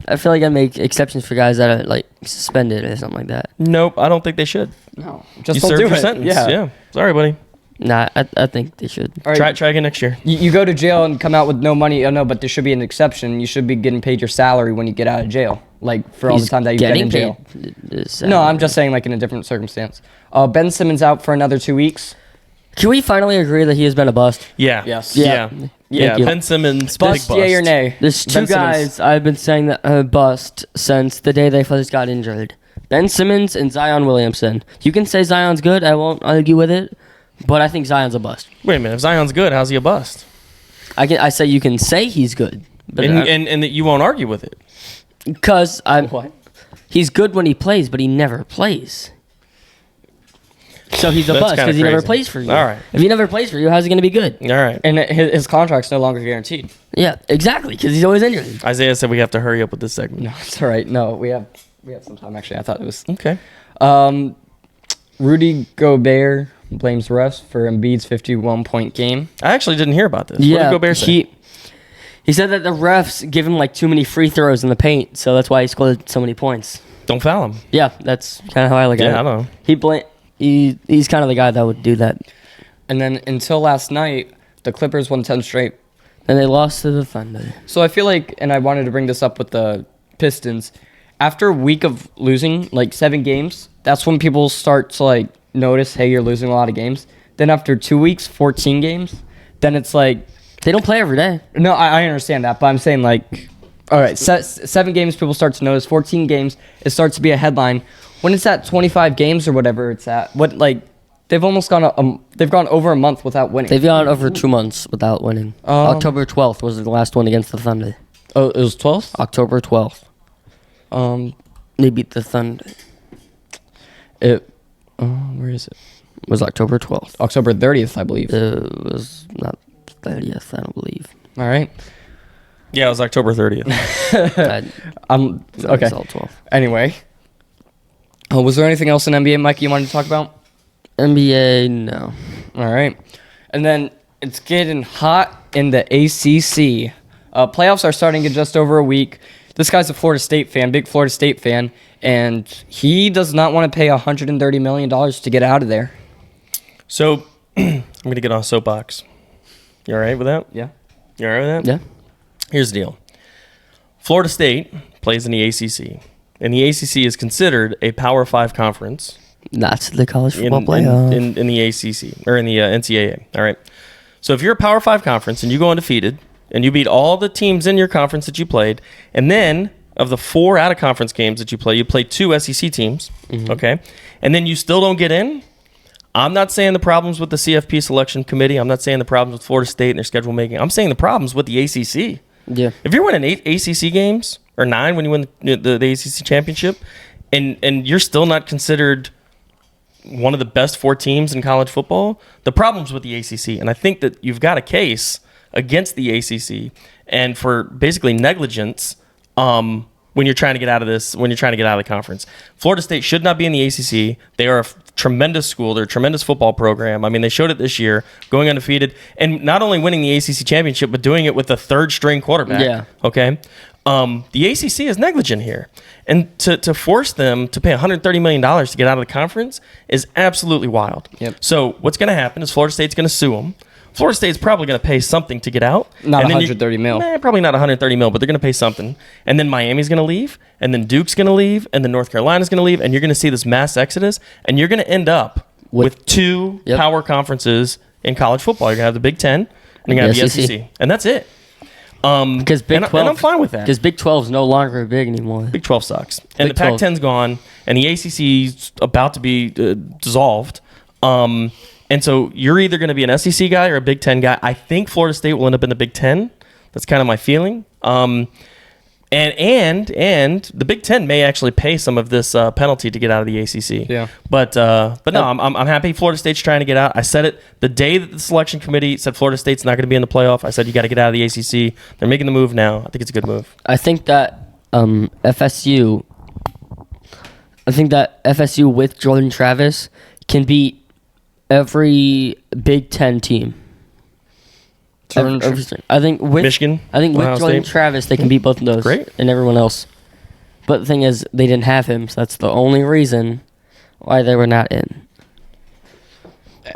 I feel like I make exceptions for guys that are like suspended or something like that. Nope, I don't think they should. No, just You don't served do your it. sentence. Yeah. Yeah. Sorry, buddy. Nah, I think they should. All right. Try again next year. You go to jail and come out with no money. Oh no, but there should be an exception. You should be getting paid your salary when you get out of jail, like for all the time that you've been in jail. No, I'm just saying like in a different circumstance. Ben Simmons out for another 2 weeks. Can we finally agree that he has been a bust? Yeah. Yes. Yeah. Thank Yeah. you. Ben Simmons, Bust, big bust. yay or nay? There's two Ben Simmons. guys I've been saying that bust since the day they first got injured. Ben Simmons and Zion Williamson. You can say Zion's good. I won't argue with it. But I think Zion's a bust. Wait a minute. If Zion's good, how's he a bust? I say you can say he's good. But And that you won't argue with it. because What? he's good when he plays, but he never plays. So he's a That's bust kinda because he never crazy. plays for you. All right. If he never plays for you, how's he going to be good? All right. And his contract's no longer guaranteed. Yeah, exactly, because he's always injured. Isaiah said we have to hurry up with this segment. No, it's all right. No, we have some time actually. I thought it was. Okay. Rudy Gobert blames refs for Embiid's 51-point game. I actually didn't hear about this. What Yeah, did Gobert say? he said that the refs give him like too many free throws in the paint, so that's why he scored so many points. Don't foul him. Yeah, that's kind of how I look at it. Yeah, I don't know. He's kind of the guy that would do that. And then until last night, the Clippers won 10 straight. And they lost to the Thunder. So I feel like, and I wanted to bring this up with the Pistons, after a week of losing like 7 games, that's when people start to like notice, hey, you're losing a lot of games. Then after 2 weeks, 14 games, then it's like, They don't play every day. no, I understand that, but I'm saying like, all right, 7 games, people start to notice. 14 games, it starts to be a headline. When it's at 25 games or whatever it's at, they've almost they've gone over a month without winning. They've gone over 2 months without winning. October 12th was the last one against the Thunder. Oh, it was 12th. October 12th. They beat the Thunder. Where is it? It was October 12th. October 30th, I believe. It was not 30th, I don't believe. All right. Yeah, it was October 30th. Okay. It's all 12. Anyway, was there anything else in NBA, Mike, you wanted to talk about? NBA, no. All right. And then it's getting hot in the ACC. Playoffs are starting in just over a week. This guy's a Florida State fan, big Florida State fan, and he does not want to pay $130 million to get out of there. So, I'm going to get on a soapbox. You all right with that? Yeah. You all right with that? Yeah. Here's the deal. Florida State plays in the ACC, and the ACC is considered a Power 5 conference That's the college in, football playoff. in the ACC, or in the NCAA. All right. So if you're a Power 5 conference and you go undefeated, and you beat all the teams in your conference that you played, and then of the 4 out-of-conference games that you play 2 SEC teams, okay? And then you still don't get in, I'm not saying the problems with the CFP selection committee. I'm not saying the problems with Florida State and their schedule making. I'm saying the problems with the ACC. Yeah. If you're winning 8 ACC games, or 9 when you win the ACC championship, and you're still not considered one of the best 4 teams in college football, the problem's with the ACC. And I think that you've got a case against the ACC and for basically negligence when you're trying to get out of the conference. Florida State should not be in the ACC. They are a tremendous school. They're a tremendous football program. I mean, they showed it this year, going undefeated, and not only winning the ACC championship, but doing it with a 3rd-string quarterback. Yeah. Okay? The ACC is negligent here. And to force them to pay $130 million to get out of the conference is absolutely wild. Yep. So what's going to happen is Florida State's going to sue them. Florida State's probably going to pay something to get out. Not And then 130 mil. Probably not 130 mil, but they're going to pay something. And then Miami's going to leave, and then Duke's going to leave, and then North Carolina's going to leave, and you're going to see this mass exodus, and you're going to end up with 2 Yep. power conferences in college football. You're going to have the Big Ten, and you're going to have the SEC. And that's it. Because Big 12, and I'm fine with that. Because Big 12 is no longer big anymore. Big 12 sucks. And Big the Pac-10's gone, and the ACC's about to be dissolved. And so you're either going to be an SEC guy or a Big 10 guy. I think Florida State will end up in the Big 10. That's kind of my feeling. And the Big 10 may actually pay some of this penalty to get out of the ACC. Yeah. But no, I'm happy Florida State's trying to get out. I said it the day that the selection committee said Florida State's not going to be in the playoff. I said you got to get out of the ACC. They're making the move now. I think it's a good move. I think that FSU with Jordan Travis can beat every Big 10 team. I think with Michigan, with Ohio Jordan State. Travis, they can beat both of those. Great. And everyone else. But the thing is, they didn't have him, so that's the only reason why they were not in.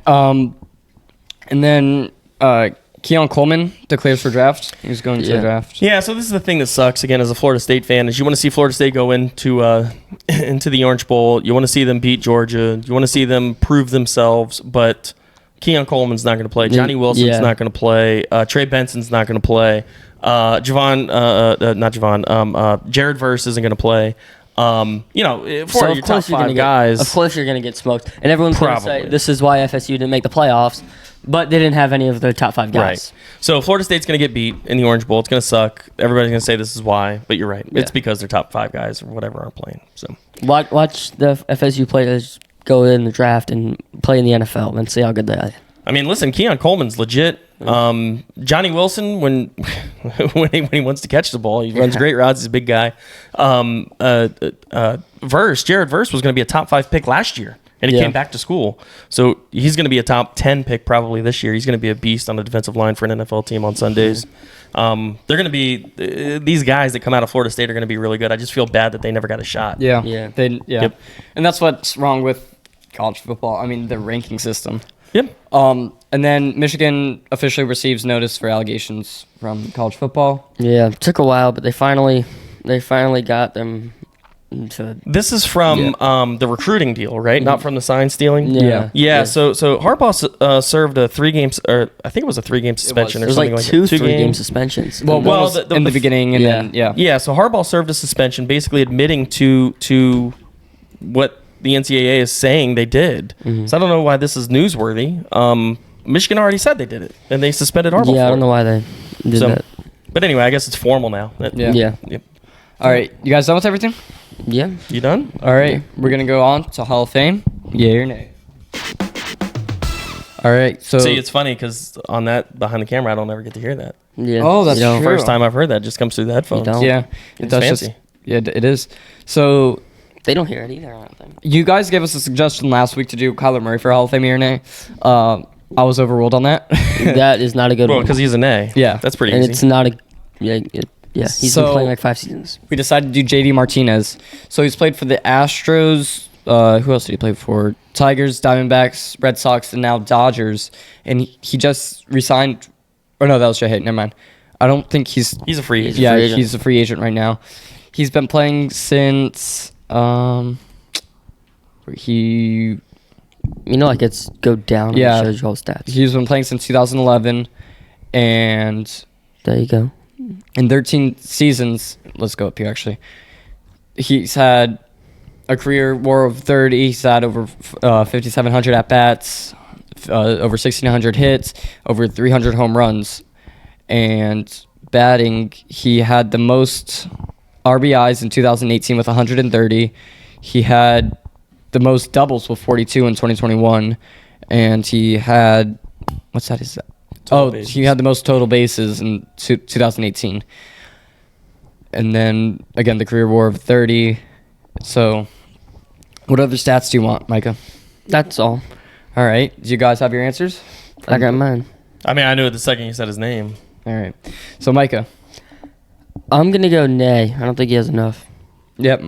And then Keon Coleman declares for draft. He's going to the draft. Yeah, so this is the thing that sucks, again, as a Florida State fan, is you want to see Florida State go into into the Orange Bowl. You want to see them beat Georgia. You want to see them prove themselves, but Keon Coleman's not going to play. Johnny Wilson's not going to play. Trey Benson's not going to play. Jared Verse isn't going to play. For your top five guys. Of course you're going to get smoked. And everyone's going to say, this is why FSU didn't make the playoffs, but they didn't have any of their top 5 guys. Right. So Florida State's going to get beat in the Orange Bowl. It's going to suck. Everybody's going to say this is why, but you're right. Yeah. It's because their top 5 guys or whatever aren't playing. So Watch the FSU players go in the draft and play in the NFL and see how good they are. I mean, listen, Keon Coleman's legit. Johnny Wilson, when he wants to catch the ball, he runs great routes. He's a big guy. Jared Verse was going to be a top 5 pick last year, and he came back to school. So he's going to be a top 10 pick probably this year. He's going to be a beast on the defensive line for an NFL team on Sundays. They're going to be these guys that come out of Florida State are going to be really good. I just feel bad that they never got a shot. Yeah. Yep. And that's what's wrong with college football. I mean, the ranking system. Yep. And then Michigan officially receives notice for allegations from college football. Yeah, it took a while, but they finally got them to. This is from the recruiting deal, right? Not from the sign stealing. Yeah. So Harbaugh served a 3-game, or I think it was a 3-game suspension, It or was something like like two that. 3-game suspensions. Well, in the beginning, and then Yeah. So Harbaugh served a suspension, basically admitting to what the NCAA is saying they did. So I don't know why this is newsworthy. Michigan already said they did it, and they suspended Harbaugh. Yeah, I don't know why they did that. But anyway, I guess it's formal now. Yeah. Yep. All right, you guys done with everything? Yeah. You done? All right, we're gonna go on to Hall of Fame. Yay or nay? All right, so See, it's funny because on that behind the camera, I don't ever get to hear that. Yeah. Oh, that's You know, true. First time I've heard that just comes through the headphones. don't. yeah, It's does fancy. it is. So They don't hear it either, I don't think. you guys gave us a suggestion last week to do Kyler Murray for Hall of Fame, yay or nay? I was overruled on that. That is not a good Well, one. because he's an A. Yeah. That's pretty And easy. it's not a. He's So- been playing like 5 seasons. We decided to do JD Martinez. So he's played for the Astros. Who else did he play for? Tigers, Diamondbacks, Red Sox, and now Dodgers. And he just resigned. Or no, that was Jay Hay. Never mind. I don't think he's. He's a free agent. Yeah, free agent. he's a free agent right now. He's been playing since. He Like it's go down. Yeah. And it shows you all stats. he's been playing since 2011, and There you go. in 13 seasons, let's go up here actually. He's had a career WAR of 30. He's had over 5,700 at bats, over 1,600 hits, over 300 home runs, and batting. He had the most RBIs in 2018 with 130. He had the most doubles with 42 in 2021, and he had what's that? Is that? Total bases. He had the most total bases in 2018. And then again, the career WAR of 30. So, what other stats do you want, Micah? That's all. All right, do you guys have your answers? I got mine. I mean, I knew it the second you said his name. All right, so Micah. I'm gonna go nay. I don't think he has enough. Yep.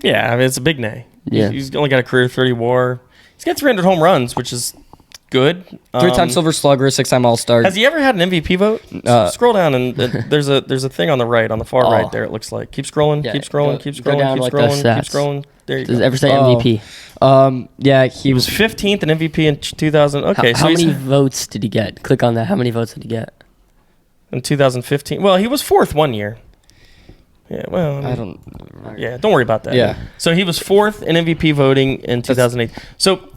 Yeah, I mean, it's a big nay. Yeah. He's only got a career 30 WAR. He's got 300 home runs, which is good. 3-time Silver Slugger, 6-time All-Star. Has he ever had an MVP vote? Scroll down and there's a thing on the right, on the far right there. It looks like. Keep scrolling. Yeah, Keep scrolling. go- Keep go scrolling. down Keep like the scrolling. Keep stats. scrolling. There you Does go. it ever say Oh. MVP? Yeah, He was 15th in MVP in 2000. Okay, How so he's many votes did he get? Click on that. How many votes did he get? in 2015. Well, he was 4th one year. Yeah, well, I don't. Yeah, don't worry about that. Yeah. So he was 4th in MVP voting in 2008. So,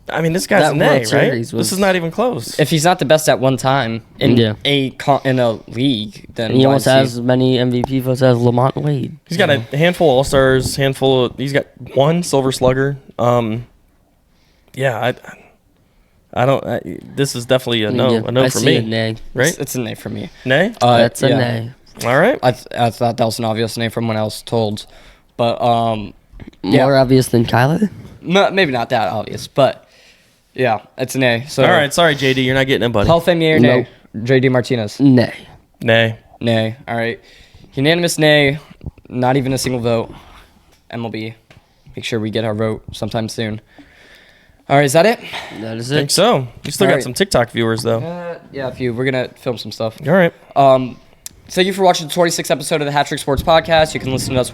I mean, this guy's That an A, World right? Series This was- is not even close. If he's not the best at one time in Yeah. in a league, then And he why almost is has as many MVP votes as Lamont Wade. He's got a handful of All-Stars, he's got 1 Silver Slugger. Yeah, I don't. This is definitely a no. Yeah, A no I for see me. a nay. Right? It's a nay for me. Nay. That's a yeah. nay. All right. I thought that was an obvious name from when I was told, but More obvious than Kyler? maybe not that obvious. But Yeah, it's an A. So All right, sorry, JD, you're not getting it, buddy. Hall of Fame yay or nay? JD Martinez. Nay. Nay. Nay. All right. Unanimous nay. Not even a single vote. MLB. Make sure we get our vote sometime soon. All right, is that it? That is I think it. so. You still All got right. some TikTok viewers, though. Yeah, a few. We're going to film some stuff. All right. Thank you for watching the 26th episode of the HatTrick Sports Podcast. You can listen to us